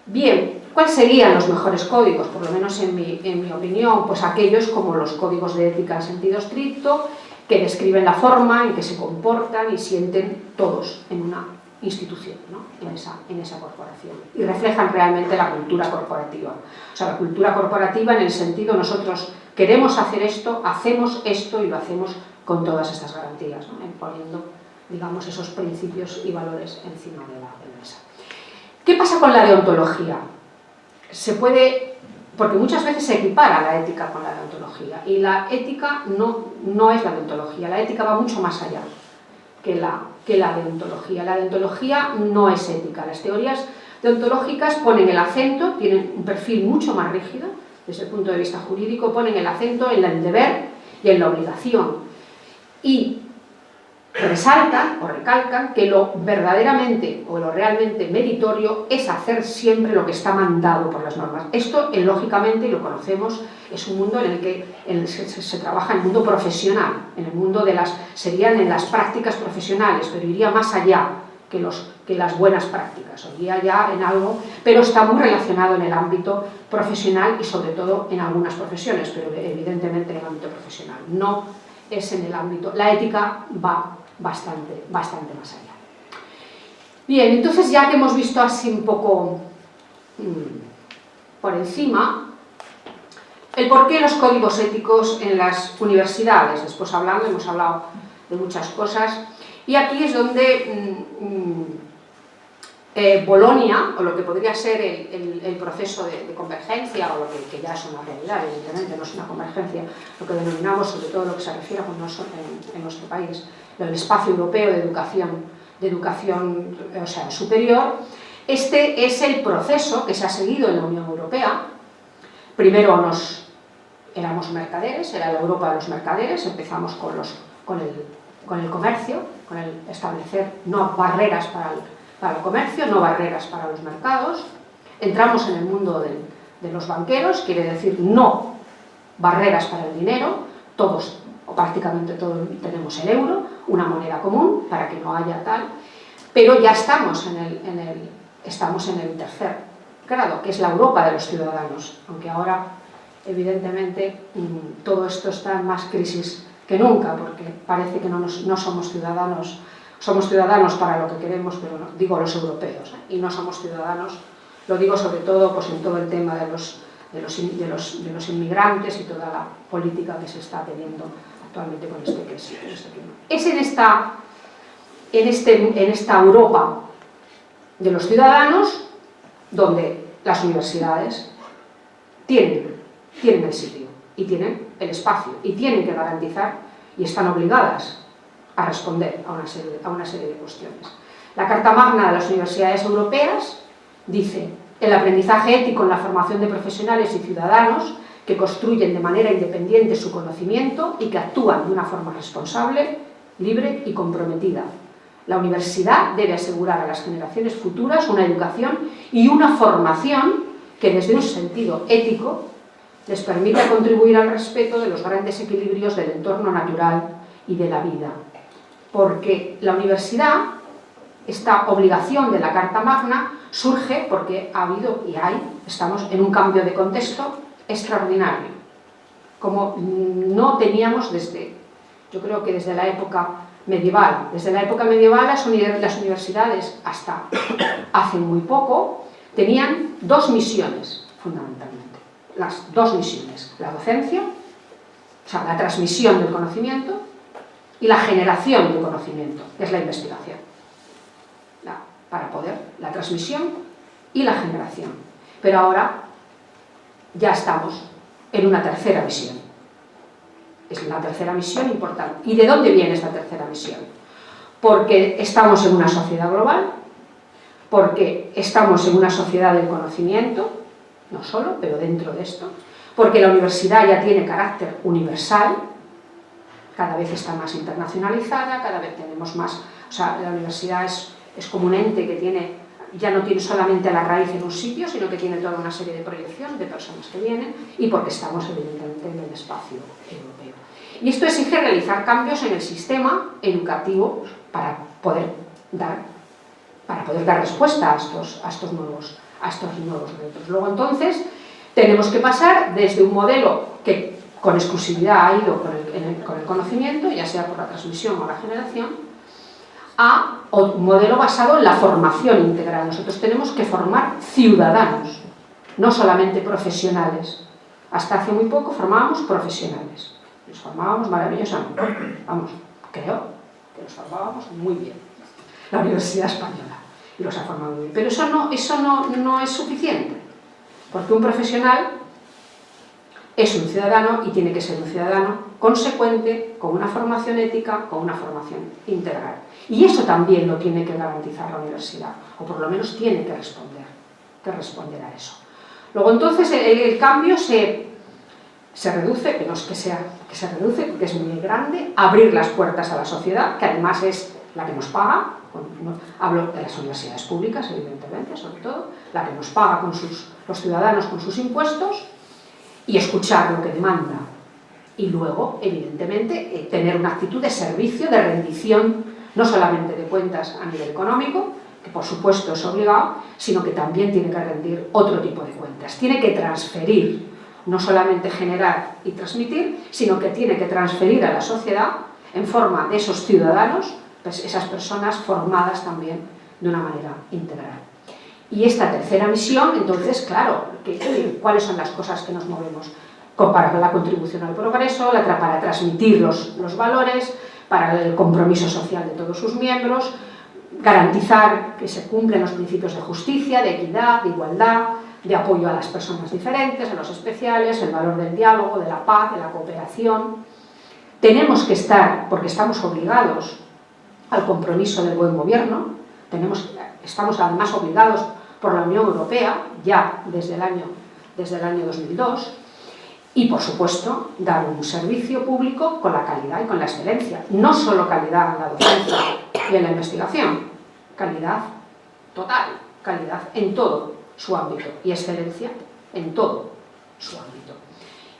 Bien, ¿cuáles serían los mejores códigos? Por lo menos en mi opinión, pues aquellos como los códigos de ética en sentido estricto, que describen la forma en que se comportan y sienten todos en una institución, ¿no? en esa corporación, y reflejan realmente la cultura corporativa. O sea, la cultura corporativa en el sentido, nosotros queremos hacer esto, hacemos esto y lo hacemos con todas estas garantías, ¿no? Poniendo, digamos, esos principios y valores encima de la mesa. ¿Qué pasa con la deontología? Porque muchas veces se equipara la ética con la deontología, y la ética no es la deontología, la ética va mucho más allá que la deontología. La deontología no es ética. Las teorías deontológicas ponen el acento, tienen un perfil mucho más rígido desde el punto de vista jurídico, ponen el acento en el deber y en la obligación, y resaltan o recalcan que lo verdaderamente o lo realmente meritorio es hacer siempre lo que está mandado por las normas. Esto, lógicamente, y lo conocemos, es un mundo en el que se trabaja en el mundo profesional, en el mundo serían en las prácticas profesionales, pero iría más allá que las buenas prácticas. Hoy día ya en algo, pero está muy relacionado en el ámbito profesional y sobre todo en algunas profesiones, pero evidentemente en el ámbito profesional. No es en el ámbito, la ética va bastante más allá. Bien, entonces ya que hemos visto así un poco por encima el por qué los códigos éticos en las universidades, después hemos hablado de muchas cosas, y aquí es donde Bolonia, o lo que podría ser el proceso de convergencia, o lo que ya es una realidad, evidentemente no es una convergencia, lo que denominamos, sobre todo lo que se refiere en nuestro país, el espacio europeo de educación o sea, superior. Este es el proceso que se ha seguido en la Unión Europea. Primero éramos mercaderes, era la Europa de los mercaderes, empezamos con el comercio, con el establecer no barreras para el comercio, no barreras para los mercados. Entramos en el mundo de los banqueros, quiere decir no barreras para el dinero, todos o prácticamente todos tenemos el euro, una moneda común para que no haya tal, pero ya estamos en el tercer grado, que es la Europa de los ciudadanos, aunque ahora evidentemente todo esto está en más crisis que nunca, porque parece que no somos ciudadanos. Somos ciudadanos para lo que queremos, pero no, digo los europeos, y no somos ciudadanos, lo digo sobre todo pues, en todo el tema de los inmigrantes y toda la política que se está teniendo actualmente con este tema. Es en esta Europa de los ciudadanos donde las universidades tienen el sitio y tienen el espacio y tienen que garantizar y están obligadas a responder a una serie de cuestiones. La Carta Magna de las Universidades Europeas dice: el aprendizaje ético en la formación de profesionales y ciudadanos que construyen de manera independiente su conocimiento y que actúan de una forma responsable, libre y comprometida. La universidad debe asegurar a las generaciones futuras una educación y una formación que desde un sentido ético les permita contribuir al respeto de los grandes equilibrios del entorno natural y de la vida. Porque la universidad, esta obligación de la Carta Magna, surge porque ha habido y estamos en un cambio de contexto extraordinario, como no teníamos yo creo que desde la época medieval. Desde la época medieval las universidades hasta hace muy poco tenían dos misiones fundamentalmente. Las dos misiones, la docencia, o sea, la transmisión del conocimiento, y la generación de conocimiento, que es la investigación. La transmisión y la generación. Pero ahora ya estamos en una tercera misión. Es una tercera misión importante. ¿Y de dónde viene esta tercera misión? Porque estamos en una sociedad global, porque estamos en una sociedad del conocimiento, no solo, pero dentro de esto, porque la universidad ya tiene carácter universal, cada vez está más internacionalizada, cada vez tenemos más, o sea, la universidad es como un ente que ya no tiene solamente la raíz en un sitio, sino que tiene toda una serie de proyección de personas que vienen, y porque estamos evidentemente en el espacio europeo. Y esto exige realizar cambios en el sistema educativo para poder dar respuesta a estos nuevos retos. Luego entonces tenemos que pasar desde un modelo que con exclusividad ha ido con el conocimiento, ya sea por la transmisión o la generación, a un modelo basado en la formación integral. Nosotros tenemos que formar ciudadanos, no solamente profesionales. Hasta hace muy poco formábamos profesionales. Los formábamos maravillosamente. Vamos, creo que los formábamos muy bien. La Universidad Española. Y los ha formado muy bien. Pero eso no es suficiente. Porque un profesional es un ciudadano y tiene que ser un ciudadano consecuente, con una formación ética, con una formación integral. Y eso también lo tiene que garantizar la universidad, o por lo menos tiene que responder a eso. Luego entonces el cambio se reduce, que no es que se reduce, porque es muy grande, abrir las puertas a la sociedad, que además es la que nos paga, hablo de las universidades públicas, evidentemente, sobre todo, la que nos paga los ciudadanos con sus impuestos, y escuchar lo que demanda. Y luego, evidentemente, tener una actitud de servicio, de rendición no solamente de cuentas a nivel económico, que por supuesto es obligado, sino que también tiene que rendir otro tipo de cuentas. Tiene que transferir, no solamente generar y transmitir, sino que tiene que transferir a la sociedad en forma de esos ciudadanos, pues esas personas formadas también de una manera integral. Y esta tercera misión, entonces, claro, ¿cuáles son las cosas que nos movemos? Para la contribución al progreso, para transmitir los valores, para el compromiso social de todos sus miembros, garantizar que se cumplen los principios de justicia, de equidad, de igualdad, de apoyo a las personas diferentes, a los especiales, el valor del diálogo, de la paz, de la cooperación. Tenemos que estar, porque estamos obligados al compromiso del buen gobierno, estamos además obligados por la Unión Europea, ya desde el año 2002, y por supuesto dar un servicio público con la calidad y con la excelencia. No solo calidad en la docencia y en la investigación, calidad total, calidad en todo su ámbito y excelencia en todo su ámbito.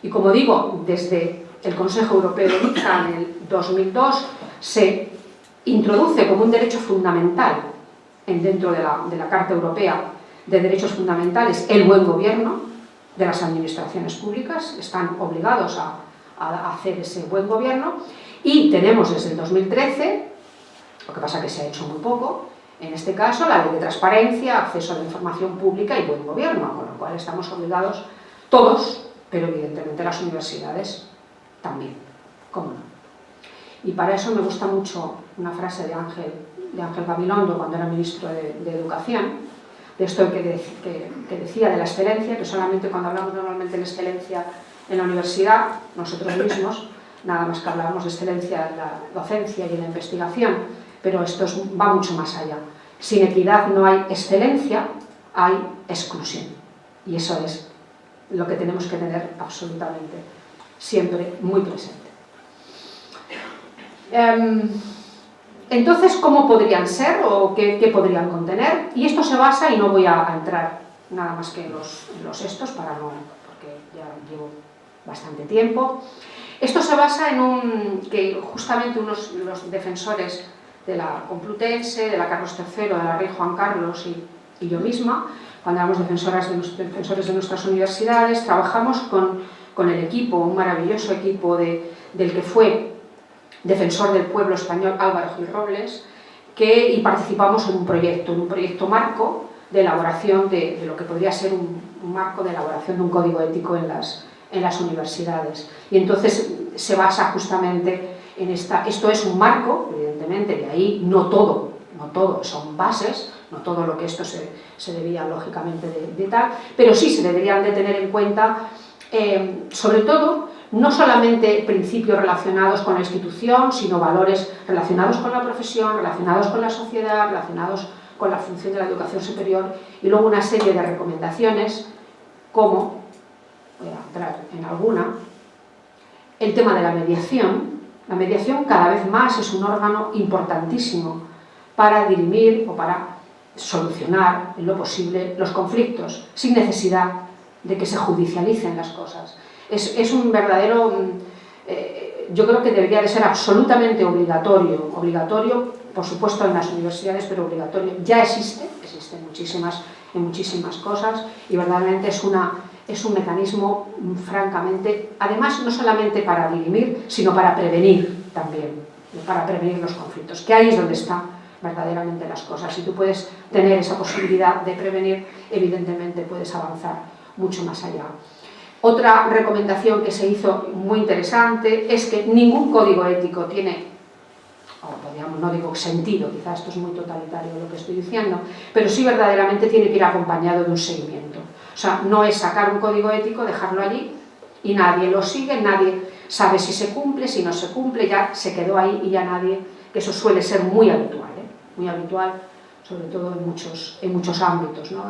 Y como digo, desde el Consejo Europeo de Niza en el 2002 se introduce como un derecho fundamental dentro de la Carta Europea de Derechos Fundamentales el buen gobierno de las administraciones públicas, están obligados a hacer ese buen gobierno, y tenemos desde el 2013, lo que pasa que se ha hecho muy poco, en este caso la Ley de Transparencia, Acceso a la Información Pública y Buen Gobierno, con lo cual estamos obligados todos, pero evidentemente las universidades también, ¿cómo no? Y para eso me gusta mucho una frase de Ángel Gabilondo cuando era ministro de Educación, de esto que decía de la excelencia, que solamente cuando hablamos normalmente de excelencia en la universidad, nosotros mismos, nada más que hablamos de excelencia en la docencia y en la investigación, pero esto va mucho más allá. Sin equidad no hay excelencia, hay exclusión. Y eso es lo que tenemos que tener absolutamente siempre muy presente. Entonces, ¿cómo podrían ser o qué podrían contener? Y esto se basa, y no voy a entrar nada más que en los estos, porque ya llevo bastante tiempo. Esto se basa en que justamente los defensores de la Complutense, de la Carlos III, de la Rey Juan Carlos y yo misma, cuando éramos defensores de nuestras universidades, trabajamos con el equipo, un maravilloso equipo del que fue defensor del pueblo español Álvaro Gil Robles, y participamos en un proyecto marco de elaboración de lo que podría ser un marco de elaboración de un código ético en las universidades. Y entonces se basa justamente en esto es un marco, evidentemente, de ahí no todo son bases, no todo lo que esto se debía lógicamente de tal, pero sí se deberían de tener en cuenta, sobre todo, no solamente principios relacionados con la institución, sino valores relacionados con la profesión, relacionados con la sociedad, relacionados con la función de la educación superior, y luego una serie de recomendaciones, como, voy a entrar en alguna, el tema de la mediación. La mediación cada vez más es un órgano importantísimo para dirimir o para solucionar en lo posible los conflictos, sin necesidad de que se judicialicen las cosas. Es un verdadero, yo creo que debería de ser absolutamente obligatorio, por supuesto en las universidades, pero obligatorio, ya existe en muchísimas cosas, y verdaderamente es un mecanismo francamente, además no solamente para dirimir, sino para prevenir también, para prevenir los conflictos, que ahí es donde están verdaderamente las cosas. Si tú puedes tener esa posibilidad de prevenir, evidentemente puedes avanzar mucho más allá. Otra recomendación que se hizo muy interesante es que ningún código ético tiene, no digo sentido, quizás esto es muy totalitario lo que estoy diciendo, pero sí verdaderamente tiene que ir acompañado de un seguimiento. O sea, no es sacar un código ético, dejarlo allí y nadie lo sigue, nadie sabe si se cumple, si no se cumple, ya se quedó ahí y ya nadie, que eso suele ser muy habitual, sobre todo en muchos ámbitos, ¿no?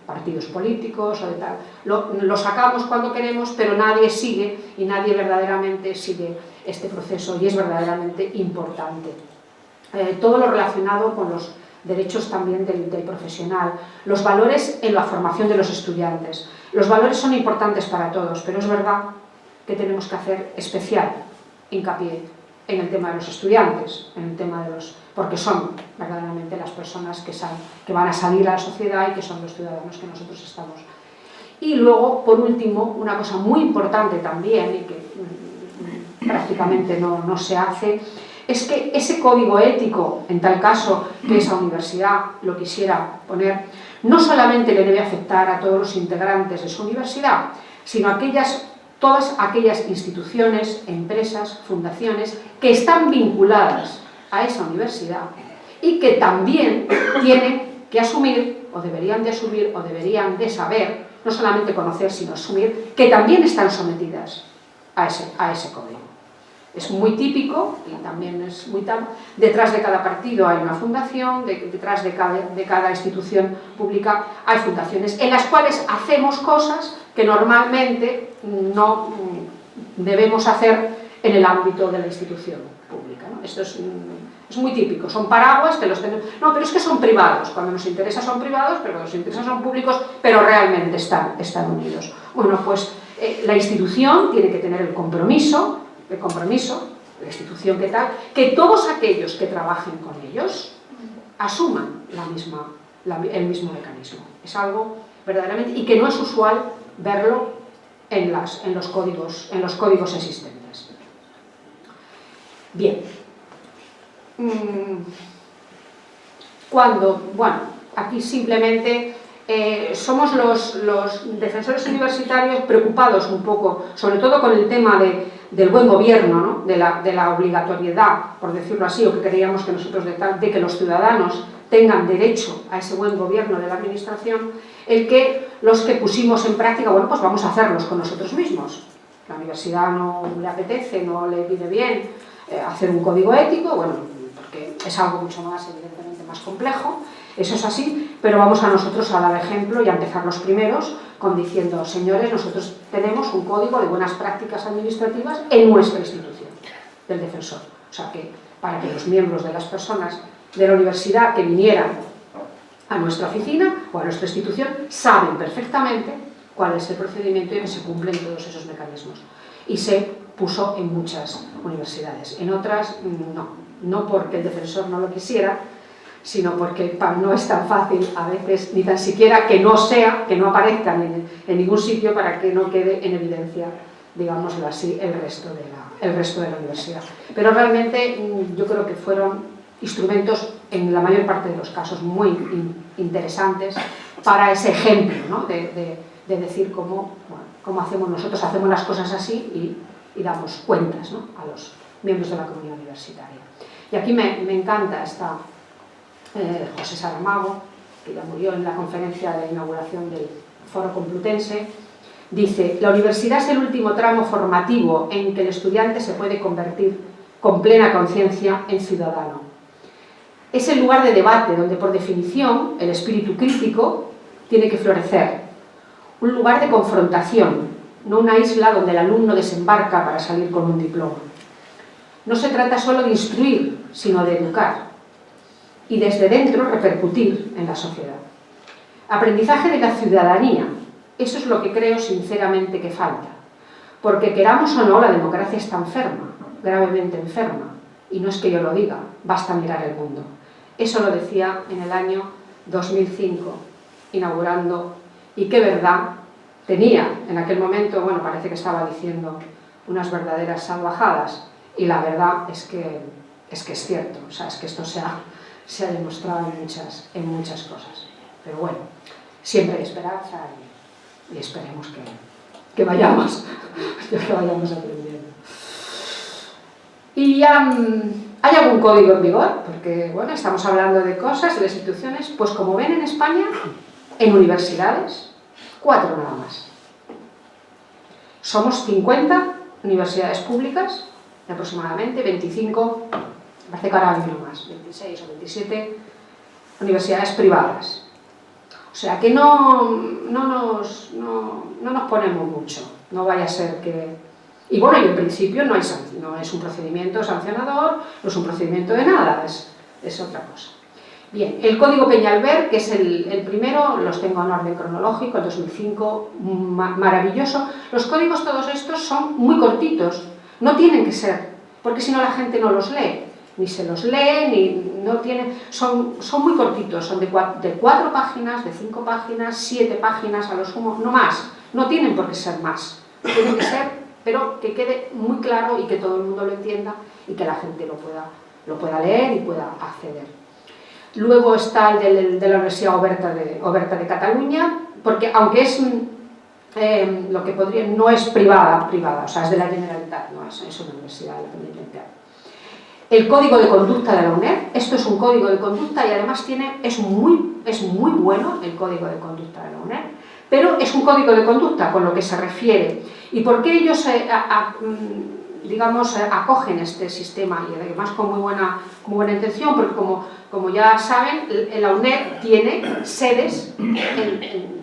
Partidos políticos o de tal. Lo sacamos cuando queremos, pero nadie sigue y nadie verdaderamente sigue este proceso, y es verdaderamente importante. Todo lo relacionado con los derechos también del profesional, los valores en la formación de los estudiantes. Los valores son importantes para todos, pero es verdad que tenemos que hacer especial hincapié en el tema de los estudiantes, en el tema de los, porque son verdaderamente las personas que van a salir a la sociedad y que son los ciudadanos que nosotros estamos. Y luego, por último, una cosa muy importante también, y que prácticamente no se hace, es que ese código ético, en tal caso que esa universidad lo quisiera poner, no solamente le debe afectar a todos los integrantes de su universidad, sino a todas aquellas instituciones, empresas, fundaciones que están vinculadas a esa universidad y que también tienen que asumir, o deberían de asumir, o deberían de saber, no solamente conocer, sino asumir, que también están sometidas a ese código. Es muy típico, y también es muy tal, detrás de cada partido hay una fundación, detrás de cada institución pública hay fundaciones, en las cuales hacemos cosas que normalmente no debemos hacer en el ámbito de la institución pública, ¿no? Esto es muy típico, son paraguas que los tenemos... No, pero es que son privados, cuando nos interesa son privados, pero cuando nos interesa son públicos, pero realmente están unidos. Bueno, pues la institución tiene que tener el compromiso, la institución que tal, que todos aquellos que trabajen con ellos asuman el mismo mecanismo. Es algo verdaderamente, y que no es usual verlo en los códigos existentes. Bien. Aquí simplemente somos los defensores universitarios preocupados un poco, sobre todo con el tema del buen gobierno, ¿no? de la obligatoriedad, por decirlo así, o que creíamos que nosotros de que los ciudadanos tengan derecho a ese buen gobierno de la administración, el que los que pusimos en práctica, bueno, pues vamos a hacerlos con nosotros mismos. La universidad no le apetece, no le viene bien hacer un código ético, bueno, porque es algo mucho más, evidentemente, más complejo, eso es así, pero vamos a nosotros a dar ejemplo y a empezar los primeros diciendo, señores, nosotros tenemos un código de buenas prácticas administrativas en nuestra institución, del defensor. O sea, que para que los miembros de las personas de la universidad que vinieran a nuestra oficina o a nuestra institución saben perfectamente cuál es el procedimiento y que se cumplen todos esos mecanismos. Y se puso en muchas universidades. En otras, no porque el defensor no lo quisiera, sino porque no es tan fácil a veces, ni tan siquiera que no aparezca en ningún sitio para que no quede en evidencia, digámoslo así, el resto de la universidad. Pero realmente yo creo que fueron instrumentos, en la mayor parte de los casos, muy interesantes para ese ejemplo, ¿no? de decir cómo hacemos nosotros, hacemos las cosas así y damos cuentas, ¿no? a los miembros de la comunidad universitaria. Y aquí me encanta José Saramago, que ya murió en la conferencia de inauguración del Foro Complutense, dice: la universidad es el último tramo formativo en que el estudiante se puede convertir con plena conciencia en ciudadano. Es el lugar de debate donde, por definición, el espíritu crítico tiene que florecer. Un lugar de confrontación, no una isla donde el alumno desembarca para salir con un diploma. No se trata solo de instruir, sino de educar. Y desde dentro repercutir en la sociedad. Aprendizaje de la ciudadanía, eso es lo que creo sinceramente que falta, porque queramos o no, la democracia está enferma, gravemente enferma, y no es que yo lo diga, basta mirar el mundo. Eso lo decía en el año 2005, inaugurando, y qué verdad tenía en aquel momento. Bueno, parece que estaba diciendo unas verdaderas salvajadas, y la verdad es que es cierto, o sea, es que esto se ha demostrado en muchas cosas. Pero bueno, siempre hay esperanza y esperemos que vayamos aprendiendo. Y ¿hay algún código en vigor? Porque, bueno, estamos hablando de cosas, de las instituciones, pues como ven en España, en universidades, 4 nada más. Somos 50 universidades públicas, y aproximadamente 25, parece que ahora hay uno más, 26 o 27 universidades privadas. O sea que no nos ponemos mucho, no vaya a ser que... Y bueno, y en principio no es un procedimiento sancionador, no es un procedimiento de nada, es otra cosa. Bien, el Código Peñalver, que es el primero, los tengo en orden cronológico, el 2005, maravilloso. Los códigos todos estos son muy cortitos, no tienen que ser porque si no la gente no los lee, ni se los lee, ni no tiene, son muy cortitos, son de 4 páginas, de 5 páginas, 7 páginas a lo sumo, no más, no tienen por qué ser más, tienen que ser, pero que quede muy claro y que todo el mundo lo entienda y que la gente lo pueda leer y pueda acceder. Luego está el de la Universidad Oberta de Cataluña, porque aunque es lo que podría, no es privada, o sea, es de la Generalitat, no es una universidad independiente. El código de conducta de la UNED, esto es un código de conducta y además es muy bueno el código de conducta de la UNED, pero es un código de conducta con lo que se refiere. ¿Y por qué ellos digamos, acogen este sistema? Y además con muy buena intención, porque como ya saben, la UNED tiene sedes,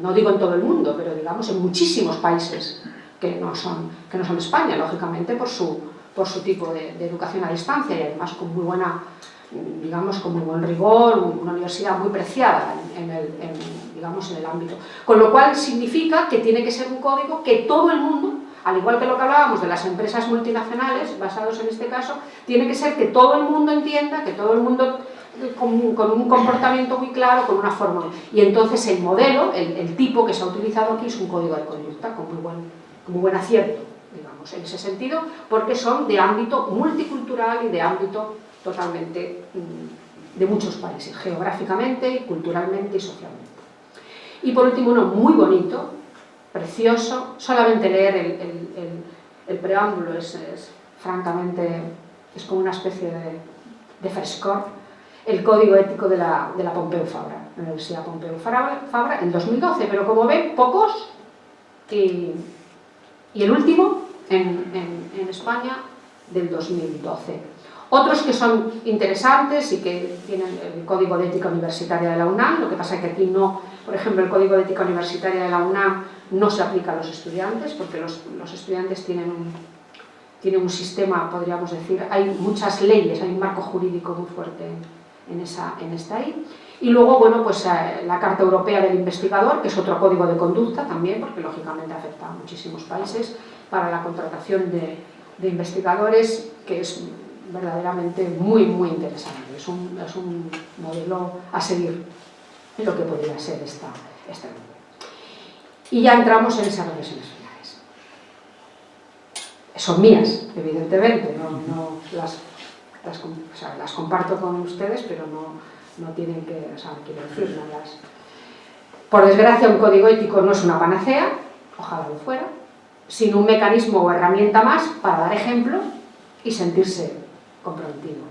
no digo en todo el mundo, pero digamos en muchísimos países que no son España, lógicamente por su tipo de educación a distancia y además con muy buena, digamos, con muy buen rigor, una universidad muy preciada digamos, en el ámbito. Con lo cual significa que tiene que ser un código que todo el mundo, al igual que lo que hablábamos de las empresas multinacionales, basados en este caso, tiene que ser que todo el mundo entienda, que todo el mundo con un comportamiento muy claro, con una forma. Y entonces el modelo, el tipo que se ha utilizado aquí es un código de conducta con muy buen acierto, digamos, en ese sentido, porque son de ámbito multicultural y de ámbito totalmente de muchos países, geográficamente, culturalmente y socialmente. Y por último, uno muy bonito, precioso, solamente leer el preámbulo es francamente, es como una especie de frescor, el código ético de la Pompeu Fabra, la Universidad Pompeu Fabra, en 2012, pero como ven, pocos, y el último en España del 2012. Otros que son interesantes y que tienen el Código de Ética Universitaria de la UNAM, lo que pasa es que aquí no, por ejemplo, el Código de Ética Universitaria de la UNAM no se aplica a los estudiantes, porque los estudiantes tienen un sistema, podríamos decir, hay muchas leyes, hay un marco jurídico muy fuerte en esta ahí. Y luego, bueno, pues la Carta Europea del Investigador, que es otro código de conducta también, porque lógicamente afecta a muchísimos países, para la contratación de investigadores, que es verdaderamente muy interesante, es un modelo a seguir en lo que podría ser esta ley. Y ya entramos en esas reflexiones finales. Son mías, evidentemente, las comparto con ustedes, pero no tienen que, quiero decir, por desgracia un código ético no es una panacea, ojalá lo fuera, sino un mecanismo o herramienta más para dar ejemplo y sentirse comprometido.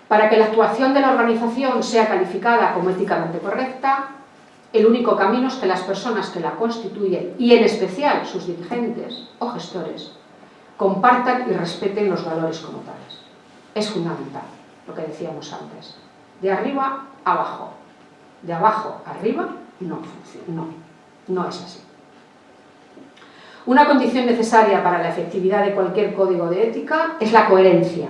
Para que la actuación de la organización sea calificada como éticamente correcta, el único camino es que las personas que la constituyen, y en especial sus dirigentes o gestores, compartan y respeten los valores como tales. Es fundamental, lo que decíamos antes. De arriba a abajo, de abajo a arriba, no funciona, no es así. Una condición necesaria para la efectividad de cualquier código de ética es la coherencia,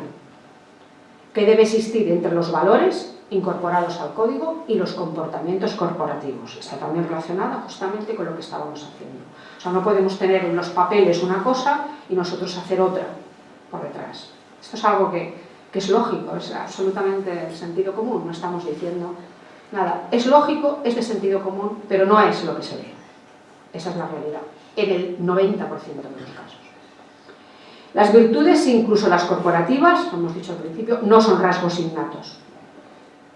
que debe existir entre los valores incorporados al código y los comportamientos corporativos. Está también relacionada justamente con lo que estábamos haciendo. O sea, no podemos tener en los papeles una cosa y nosotros hacer otra por detrás. Esto es algo que es lógico, es absolutamente sentido común, no estamos diciendo nada. Es lógico, es de sentido común, pero no es lo que se ve. Esa es la realidad, en el 90% de los casos. Las virtudes, incluso las corporativas, como hemos dicho al principio, no son rasgos innatos.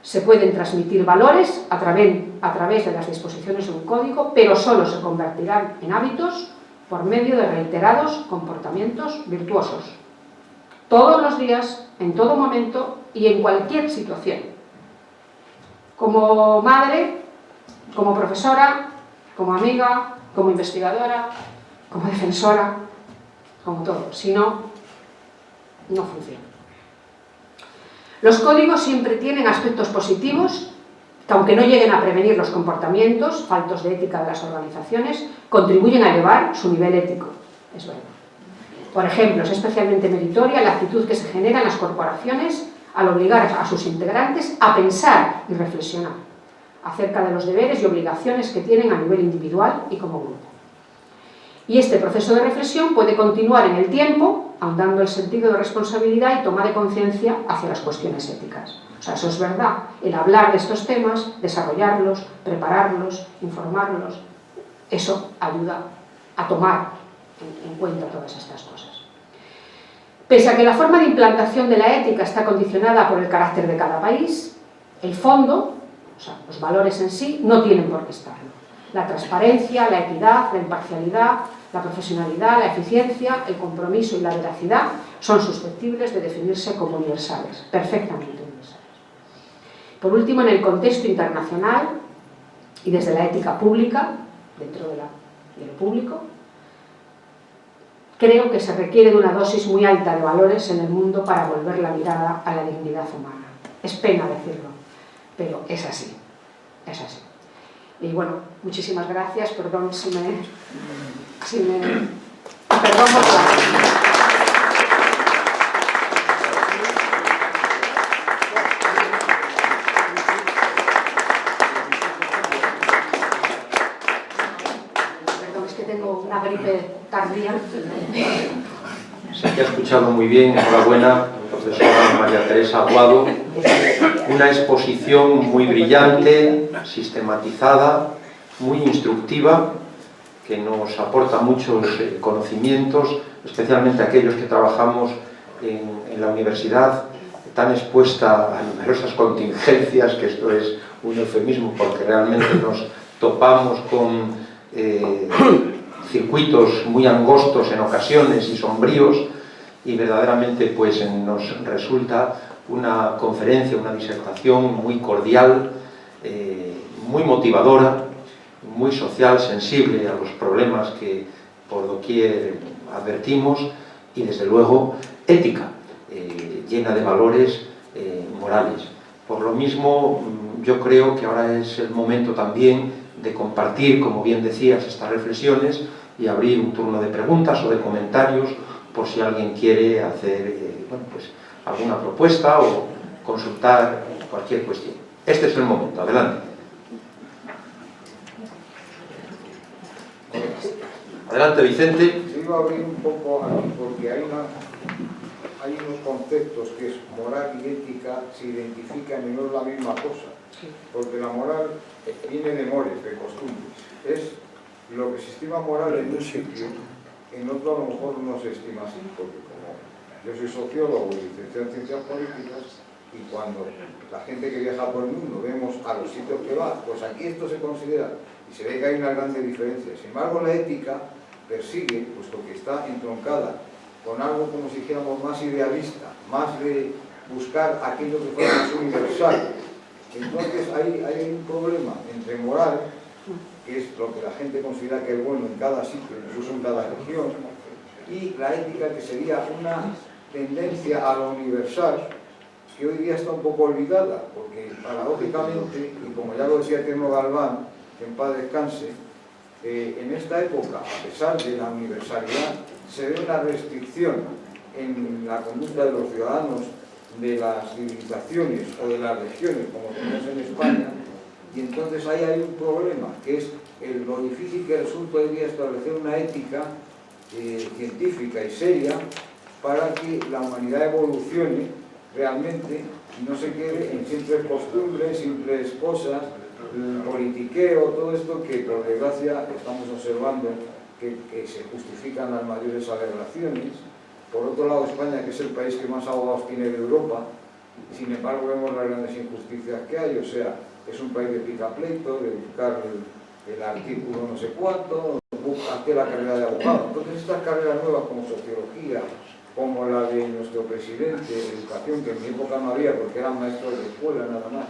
Se pueden transmitir valores a través de las disposiciones de un código, pero solo se convertirán en hábitos por medio de reiterados comportamientos virtuosos. Todos los días, en todo momento y en cualquier situación. Como madre, como profesora, como amiga, como investigadora, como defensora, como todo. Si no, no funciona. Los códigos siempre tienen aspectos positivos que, aunque no lleguen a prevenir los comportamientos faltos de ética de las organizaciones, contribuyen a elevar su nivel ético. Es verdad. Por ejemplo, es especialmente meritoria la actitud que se genera en las corporaciones al obligar a sus integrantes a pensar y reflexionar acerca de los deberes y obligaciones que tienen a nivel individual y como grupo. Y este proceso de reflexión puede continuar en el tiempo ahondando el sentido de responsabilidad y toma de conciencia hacia las cuestiones éticas. O sea, eso es verdad. El hablar de estos temas, desarrollarlos, prepararlos, informarlos, eso ayuda a tomar en cuenta todas estas cosas. Pese a que la forma de implantación de la ética está condicionada por el carácter de cada país, el fondo, o sea, los valores en sí, no tienen por qué estarlo. La transparencia, la equidad, la imparcialidad, la profesionalidad, la eficiencia, el compromiso y la veracidad son susceptibles de definirse como universales, perfectamente universales. Por último, en el contexto internacional y desde la ética pública, dentro de lo público, creo que se requiere de una dosis muy alta de valores en el mundo para volver la mirada a la dignidad humana. Es pena decirlo, pero es así, es así. Y bueno, muchísimas gracias, perdón si me perdón por la... Tengo una gripe tardía. Se ha escuchado muy bien, enhorabuena, profesora María Teresa Aguado. Una exposición muy brillante, sistematizada, muy instructiva, que nos aporta muchos conocimientos, especialmente aquellos que trabajamos en la universidad, tan expuesta a numerosas contingencias, que esto es un eufemismo porque realmente nos topamos con circuitos muy angostos en ocasiones y sombríos, y verdaderamente pues nos resulta una conferencia, una disertación muy cordial, muy motivadora, muy social, sensible a los problemas que por doquier advertimos, y desde luego ética, llena de valores morales. Por lo mismo, yo creo que ahora es el momento también de compartir, como bien decías, estas reflexiones y abrir un turno de preguntas o de comentarios por si alguien quiere hacer bueno, pues, alguna propuesta o consultar cualquier cuestión. Este es el momento. Adelante. Adelante, Vicente. Yo iba a abrir un poco aquí porque hay unos conceptos que es moral y ética se identifican y no es la misma cosa. Porque la moral viene de mores, de costumbres. Es lo que se estima moral en un sitio, en otro a lo mejor no se estima así, porque como yo soy sociólogo y licenciado en ciencias políticas, y cuando la gente que viaja por el mundo vemos a los sitios que va, pues aquí esto se considera, y se ve que hay una grande diferencia. Sin embargo, la ética persigue, puesto que está entroncada con algo como si dijéramos más idealista, más de buscar aquello que fuera más universal. Entonces hay un problema entre moral, que es lo que la gente considera que es bueno en cada sitio, incluso en cada región, y la ética, que sería una tendencia a lo universal, que hoy día está un poco olvidada, porque paradójicamente, y como ya lo decía Tierno Galván, que en paz descanse, en esta época, a pesar de la universalidad, se ve una restricción en la conducta de los ciudadanos de las civilizaciones o de las regiones, como tenemos en España, y entonces ahí hay un problema, que es lo difícil que resulta hoy día establecer una ética científica y seria para que la humanidad evolucione realmente y no se quede en simples costumbres, simples cosas, politiqueo, todo esto que por desgracia estamos observando que se justifican las mayores aberraciones. Por otro lado, España, que es el país que más abogados tiene de Europa, sin embargo vemos las grandes injusticias que hay, o sea, es un país de picapleito, de buscar el artículo no sé cuánto, hacer la carrera de abogado. Entonces estas carreras nuevas como sociología, como la de nuestro presidente de educación, que en mi época no había porque eran maestros de escuela nada más,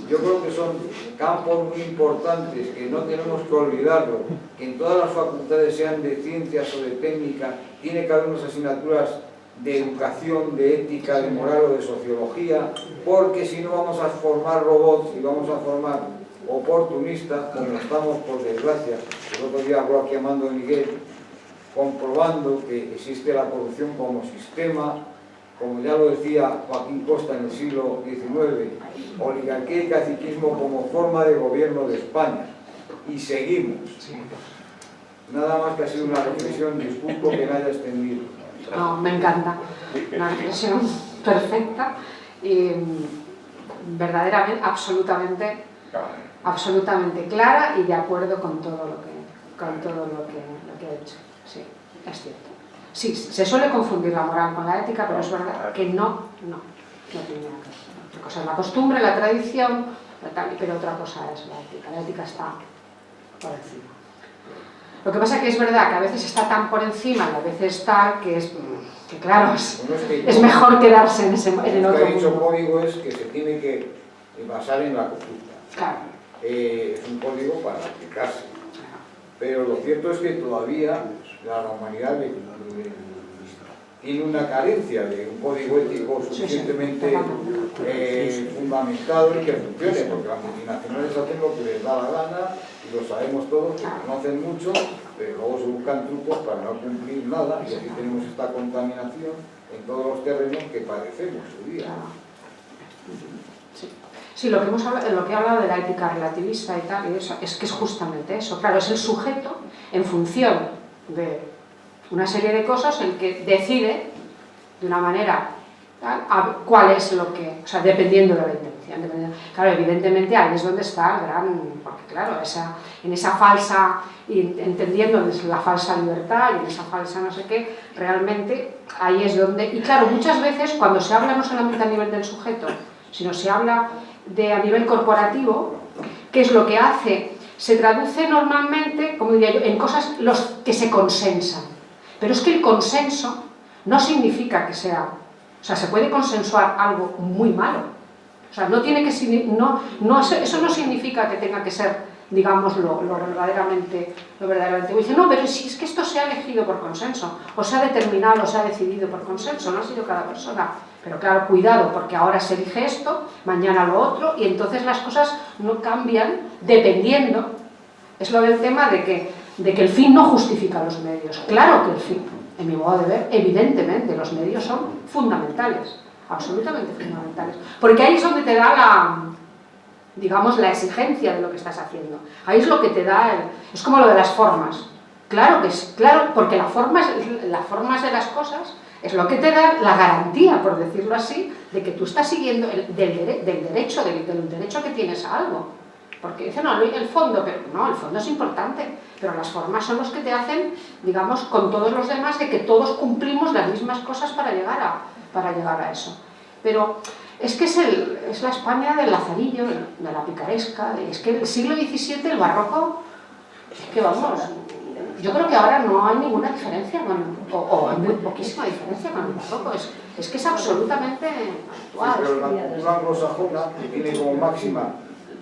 yo creo que son campos muy importantes que no tenemos que olvidarlo, que en todas las facultades, sean de ciencias o de técnica, tiene que haber unas asignaturas de educación, de ética, de moral o de sociología, porque si no vamos a formar robots y vamos a formar oportunistas, como estamos por desgracia. El otro día habló aquí Amando Miguel, comprobando que existe la corrupción como sistema, como ya lo decía Joaquín Costa en el siglo XIX, oligarquía y caciquismo como forma de gobierno de España. Y seguimos. Nada más que ha sido una reflexión, disculpo que me haya extendido. No, me encanta. Una reflexión perfecta y verdaderamente, absolutamente clara y de acuerdo con todo lo que ha hecho. Sí, es cierto. Sí, se suele confundir la moral con la ética, pero es verdad que no tiene nada que ver. Otra cosa es la costumbre, la tradición, pero otra cosa es la ética. La ética está por encima. Lo que pasa es que es verdad que a veces está tan por encima y a veces tal que claro, es mejor quedarse en el otro mundo. Lo que ha dicho código es que se tiene que basar en la conducta. Claro. Es un código para aplicarse. Pero lo cierto es que todavía la humanidad tiene una carencia de un código ético suficientemente fundamentado y que funcione, porque las multinacionales hacen lo que les da la gana y lo sabemos todos, que conocen mucho, pero luego se buscan trucos para no cumplir nada y así tenemos esta contaminación en todos los terrenos que padecemos hoy día. Sí, lo que he hablado de la ética relativista y tal, y eso, es que es justamente eso. Claro, es el sujeto en función de una serie de cosas el que decide de una manera tal, cuál es lo que, o sea, dependiendo de la intención. Claro, evidentemente ahí es donde está el gran, porque claro, en esa falsa, entendiendo la falsa libertad y en esa falsa no sé qué, realmente ahí es donde, y claro, muchas veces cuando se habla no solamente a nivel del sujeto, sino se habla a nivel corporativo, ¿qué es lo que hace? Se traduce normalmente, como diría yo, en cosas que se consensan. Pero es que el consenso no significa que sea... O sea, se puede consensuar algo muy malo. O sea, no tiene que... eso no significa que tenga que ser, digamos, lo verdaderamente... Dice, no, pero si es que esto se ha elegido por consenso, o se ha determinado, o se ha decidido por consenso, no ha sido cada persona... Pero claro, cuidado, porque ahora se elige esto, mañana lo otro, y entonces las cosas no cambian dependiendo. Es lo del tema de que el fin no justifica los medios. Claro que el fin, en mi modo de ver, evidentemente los medios son fundamentales, absolutamente fundamentales. Porque ahí es donde te da digamos, la exigencia de lo que estás haciendo. Ahí es lo que te da, es como lo de las formas. Claro que es, claro, porque las formas de las cosas es lo que te da la garantía, por decirlo así, de que tú estás siguiendo del derecho que tienes a algo. Porque dicen, no, el fondo, pero no, el fondo es importante, pero las formas son los que te hacen, digamos, con todos los demás, de que todos cumplimos las mismas cosas para llegar a eso. Pero es que es la España del lazarillo, de la picaresca, es que el siglo XVII, el barroco, es que vamos... Yo creo que ahora no hay ninguna diferencia, o hay muy poquísima diferencia con el barroco, es que es absolutamente actual. Sí, pero la cultura anglosajona, que tiene como máxima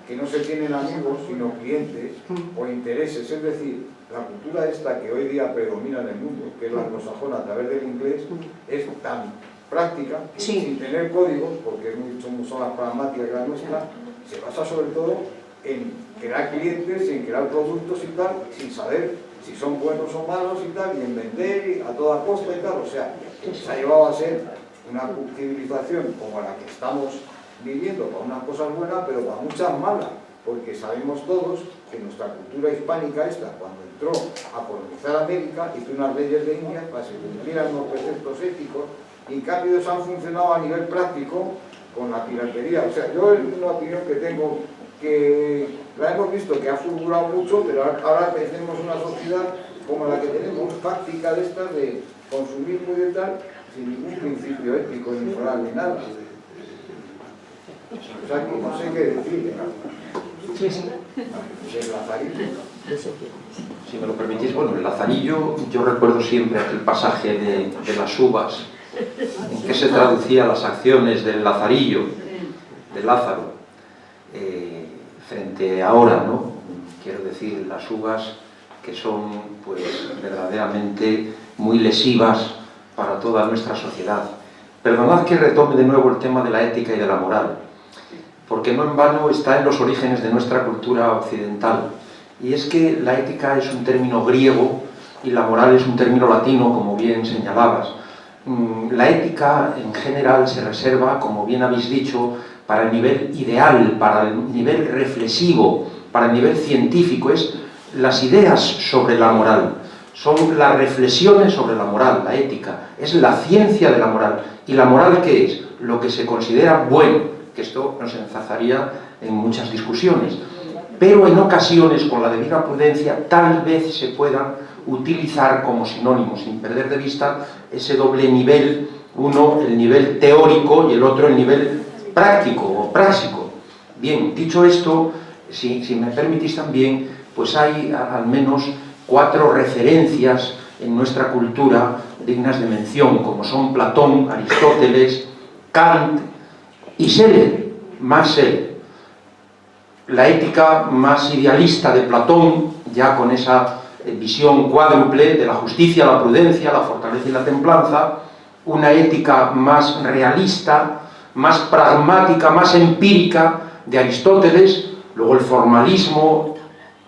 que no se tienen amigos, sino clientes o intereses, es decir, la cultura esta que hoy día predomina en el mundo, que es la anglosajona a través del inglés, es tan práctica, que sin tener códigos, porque son las pragmáticas que la nuestra, se basa sobre todo en crear clientes, en crear productos y tal, sin saber si son buenos o malos y tal, y en vender a toda costa y tal. O sea, se ha llevado a ser una civilización como la que estamos viviendo, para unas cosas buenas, pero para muchas malas, porque sabemos todos que nuestra cultura hispánica esta, cuando entró a colonizar América, hizo unas leyes de India para que se cumplieran unos preceptos éticos, y en cambio ellos han funcionado a nivel práctico con la piratería. O sea, yo es una opinión que tengo, que la hemos visto que ha fulgurado mucho, pero ahora tenemos una sociedad como la que tenemos, práctica de estas, de consumismo y de tal, sin ningún principio ético ni moral ni nada. O sea, que no sé qué decir. El lazarillo. Si me lo permitís, bueno, el lazarillo, yo recuerdo siempre aquel pasaje de las uvas, en que se traducía las acciones del lazarillo, de Lázaro, frente a ahora, ¿no? Quiero decir, las uvas que son, pues, verdaderamente muy lesivas para toda nuestra sociedad. Perdonad que retome de nuevo el tema de la ética y de la moral, porque no en vano está en los orígenes de nuestra cultura occidental. Y es que la ética es un término griego y la moral es un término latino, como bien señalabas. La ética, en general, se reserva, como bien habéis dicho, para el nivel ideal, para el nivel reflexivo, para el nivel científico. Es las ideas sobre la moral. son las reflexiones sobre la moral, la ética, es la ciencia de la moral. ¿Y la moral qué es? Lo que se considera bueno, que esto nos enzarzaría en muchas discusiones, pero en ocasiones, con la debida prudencia, tal vez se puedan utilizar como sinónimos, sin perder de vista ese doble nivel, uno el nivel teórico y el otro el nivel práctico o práctico. Bien, dicho esto, si me permitís también, pues hay al menos 4 referencias en nuestra cultura dignas de mención, como son Platón, Aristóteles, Kant y Scheler, Max Scheler. La ética más idealista de Platón, ya con esa visión cuádruple de la justicia, la prudencia, la fortaleza y la templanza, una ética más realista, más pragmática, más empírica de Aristóteles, luego el formalismo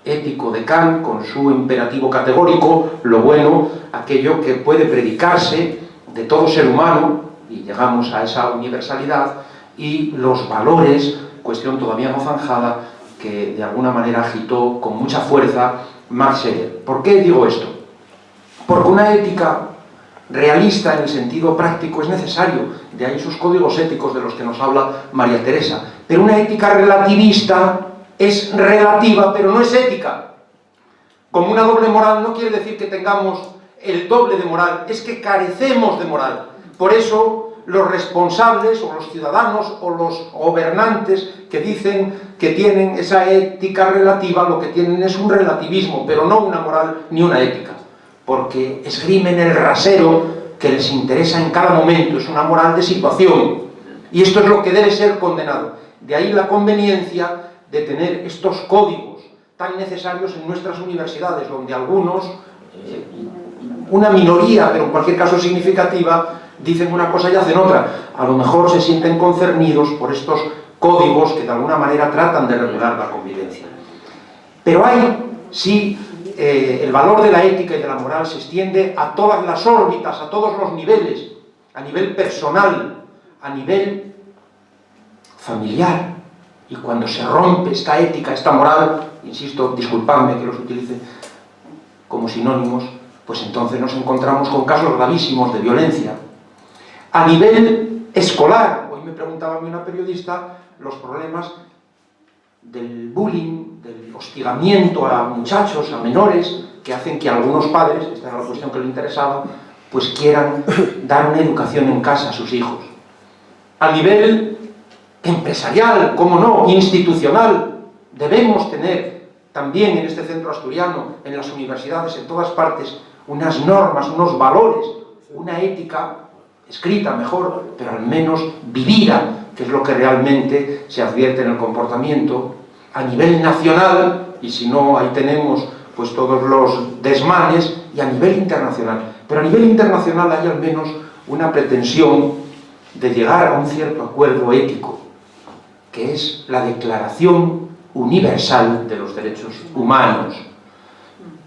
ético de Kant, con su imperativo categórico, lo bueno, aquello que puede predicarse de todo ser humano, y llegamos a esa universalidad, y los valores, cuestión todavía no zanjada, que de alguna manera agitó con mucha fuerza Max Scheler. ¿Por qué digo esto? Porque una ética realista en el sentido práctico es necesario, de ahí sus códigos éticos de los que nos habla María Teresa, pero una ética relativista es relativa, pero no es ética. Como una doble moral no quiere decir que tengamos el doble de moral, es que carecemos de moral. Por eso los responsables o los ciudadanos o los gobernantes que dicen que tienen esa ética relativa, lo que tienen es un relativismo, pero no una moral ni una ética, porque esgrimen el rasero que les interesa en cada momento, es una moral de situación, y esto es lo que debe ser condenado. De ahí la conveniencia de tener estos códigos tan necesarios en nuestras universidades, donde algunos, una minoría, pero en cualquier caso significativa, dicen una cosa y hacen otra. A lo mejor se sienten concernidos por estos códigos que de alguna manera tratan de regular la convivencia. Pero hay, sí, el valor de la ética y de la moral se extiende a todas las órbitas, a todos los niveles, a nivel personal, a nivel familiar. Y cuando se rompe esta ética, esta moral, insisto, disculpadme que los utilice como sinónimos, pues entonces nos encontramos con casos gravísimos de violencia. A nivel escolar, hoy me preguntaba a mí una periodista los problemas del bullying, del hostigamiento a muchachos, a menores, que hacen que algunos padres, esta era la cuestión que le interesaba, pues quieran dar una educación en casa a sus hijos. A nivel empresarial, cómo no, institucional, debemos tener también en este centro asturiano, en las universidades, en todas partes, unas normas, unos valores, una ética escrita mejor, pero al menos vivida, que es lo que realmente se advierte en el comportamiento, a nivel nacional, y si no, ahí tenemos pues todos los desmanes, y a nivel internacional. Pero a nivel internacional hay al menos una pretensión de llegar a un cierto acuerdo ético, que es la Declaración Universal de los Derechos Humanos.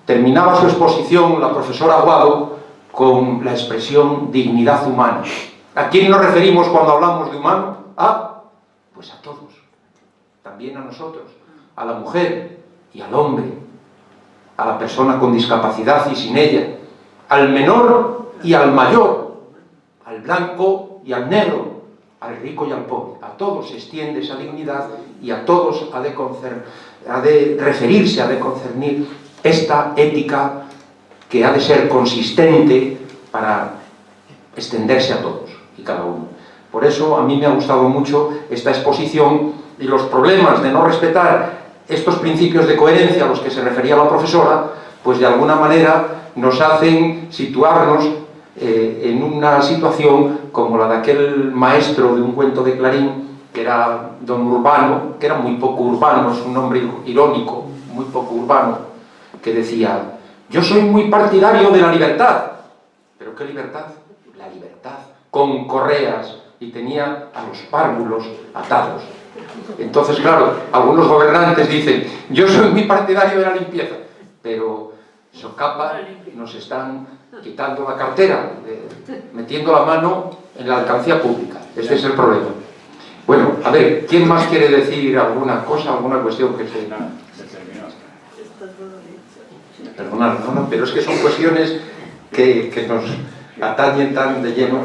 Terminaba su exposición la profesora Aguado con la expresión dignidad humana. ¿A quién nos referimos cuando hablamos de humano? Pues a todos, también a nosotros, a la mujer y al hombre, a la persona con discapacidad y sin ella, al menor y al mayor, al blanco y al negro, al rico y al pobre. A todos se extiende esa dignidad y a todos ha de referirse, ha de concernir esta ética que ha de ser consistente para extenderse a todos y cada uno. Por eso a mí me ha gustado mucho esta exposición y los problemas de no respetar estos principios de coherencia a los que se refería la profesora, pues de alguna manera nos hacen situarnos en una situación como la de aquel maestro de un cuento de Clarín, que era don Urbano, que era muy poco urbano, es un nombre irónico, muy poco urbano, que decía: yo soy muy partidario de la libertad. ¿Pero qué libertad? La libertad, con correas, y tenía a los párvulos atados. Entonces, claro, algunos gobernantes dicen: yo soy muy partidario de la limpieza, pero socapa, nos están quitando la cartera, metiendo la mano en la alcancía pública. Este es el problema. Bueno, a ver, ¿quién más quiere decir alguna cosa, alguna cuestión que se... Perdonad, no, pero es que son cuestiones que nos atañen tan de lleno.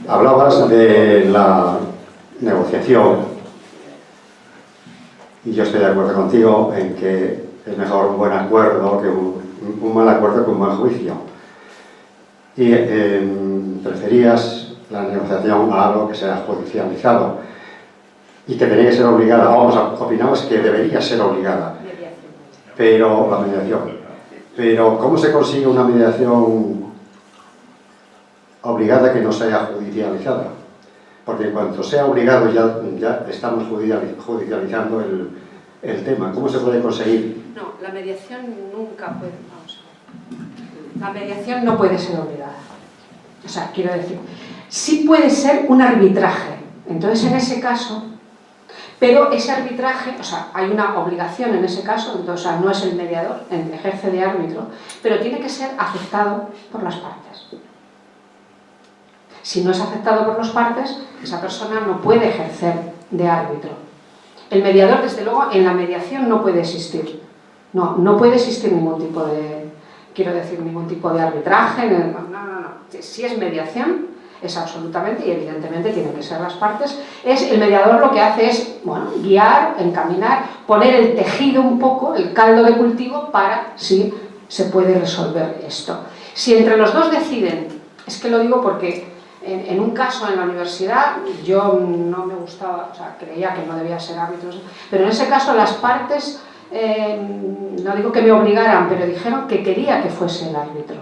Hablabas de la negociación y yo estoy de acuerdo contigo en que es mejor un buen acuerdo que un mal acuerdo que un buen juicio. Y preferías la negociación a algo que sea judicializado y que tenía que ser obligada, opinabas que debería ser obligada, pero la mediación. Pero ¿cómo se consigue una mediación obligada que no sea judicializada? Porque en cuanto sea obligado ya estamos judicializando el tema. ¿Cómo se puede conseguir? No, la mediación nunca puede... Vamos a ver. La mediación no puede ser obligada. O sea, quiero decir, sí puede ser un arbitraje. Entonces, en ese caso... Pero ese arbitraje, o sea, hay una obligación en ese caso, entonces, o sea, no es el mediador, ejerce de árbitro, pero tiene que ser aceptado por las partes. Si no es aceptado por las partes, esa persona no puede ejercer de árbitro. El mediador, desde luego, en la mediación no puede existir. No puede existir ningún tipo de, quiero decir, ningún tipo de arbitraje. No. Si es mediación, es absolutamente, y evidentemente tienen que ser las partes, el mediador lo que hace es, bueno, guiar, encaminar, poner el tejido un poco, el caldo de cultivo para si se puede resolver esto. Si entre los dos deciden, es que lo digo porque en un caso en la universidad yo no me gustaba, o sea, creía que no debía ser árbitros, pero en ese caso las partes, no digo que me obligaran, pero dijeron que quería que fuese el árbitro.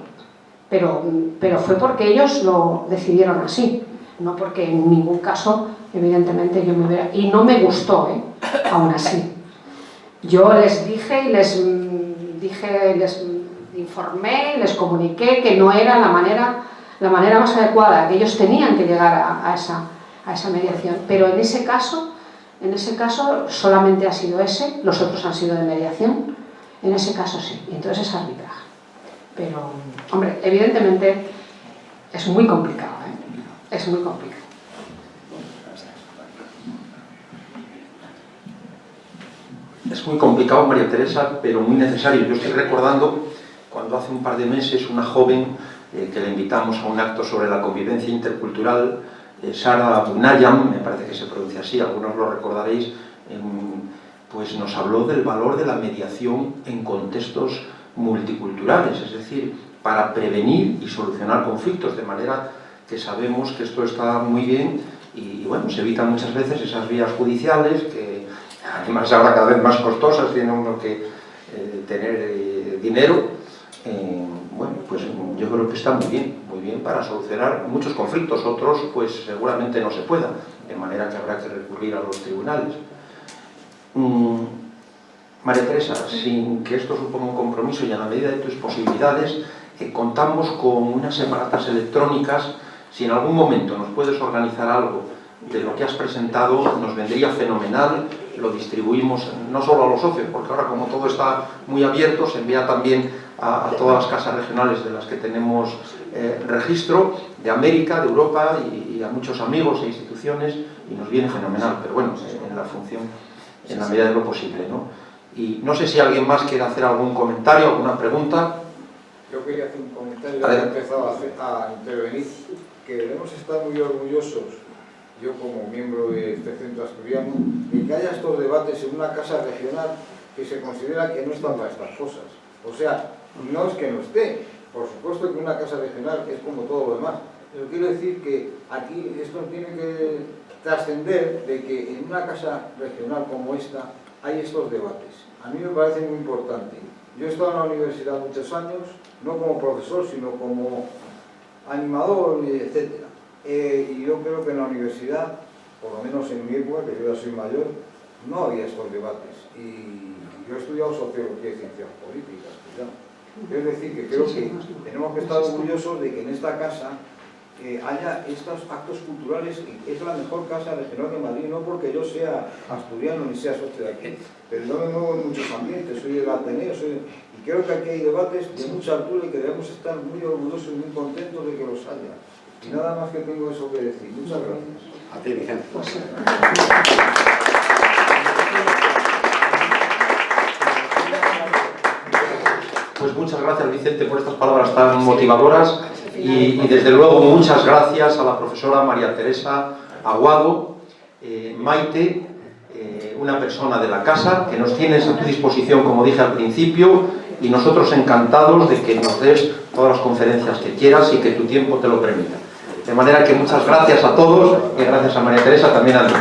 Pero fue porque ellos lo decidieron así, no porque en ningún caso, evidentemente, yo me hubiera... Y no me gustó, aún así. Yo les dije y les informé, les comuniqué que no era la manera más adecuada, que ellos tenían que llegar a esa mediación. Pero en ese caso solamente ha sido ese, los otros han sido de mediación, en ese caso sí, y entonces es arbitraje. Pero, hombre, evidentemente es muy complicado, es muy complicado. Es muy complicado, María Teresa, pero muy necesario. Yo estoy recordando cuando hace un par de meses una joven que le invitamos a un acto sobre la convivencia intercultural, Sara Bunayam, me parece que se pronuncia así, algunos lo recordaréis, pues nos habló del valor de la mediación en contextos multiculturales, es decir, para prevenir y solucionar conflictos, de manera que sabemos que esto está muy bien y bueno, se evitan muchas veces esas vías judiciales que además ahora cada vez más costosas, tiene uno que tener dinero. Bueno, pues yo creo que está muy bien para solucionar muchos conflictos, otros pues seguramente no se puedan, de manera que habrá que recurrir a los tribunales. María Teresa, sin que esto suponga un compromiso y a la medida de tus posibilidades, contamos con unas separatas electrónicas. Si en algún momento nos puedes organizar algo de lo que has presentado, nos vendría fenomenal. Lo distribuimos no solo a los socios, porque ahora como todo está muy abierto, se envía también a todas las casas regionales de las que tenemos registro, de América, de Europa y a muchos amigos e instituciones, y nos viene fenomenal, pero bueno, en la función, en la medida de lo posible, ¿no? Y no sé si alguien más quiere hacer algún comentario, alguna pregunta. Yo quería hacer un comentario, ya he empezado a intervenir, que debemos estar muy orgullosos, yo como miembro de este centro asturiano, de que haya estos debates en una casa regional que se considera que no están para estas cosas. O sea, no es que no esté, por supuesto que una casa regional es como todo lo demás, pero quiero decir que aquí esto tiene que trascender de que en una casa regional como esta hay estos debates. A mí me parece muy importante. Yo he estado en la universidad muchos años, no como profesor, sino como animador, etc. Y yo creo que en la universidad, por lo menos en mi época, que yo ya soy mayor, no había estos debates. Y yo he estudiado sociología y ciencias políticas, cuidado. Es decir, que creo que tenemos que estar orgullosos de que en esta casa haya estos actos culturales, que es la mejor casa regional de Madrid, no porque yo sea asturiano ni sea socio de aquí, pero yo me muevo en muchos ambientes, soy del Ateneo, y creo que aquí hay debates de mucha altura y que debemos estar muy orgullosos y muy contentos de que los haya. Y nada más que tengo eso que decir. Muchas gracias. A ti, Vicente. Pues muchas gracias, Vicente, por estas palabras tan motivadoras y desde luego muchas gracias a la profesora María Teresa Aguado, Maite, una persona de la casa que nos tienes a tu disposición, como dije al principio, y nosotros encantados de que nos des todas las conferencias que quieras y que tu tiempo te lo permita. De manera que muchas gracias a todos y gracias a María Teresa también a ti.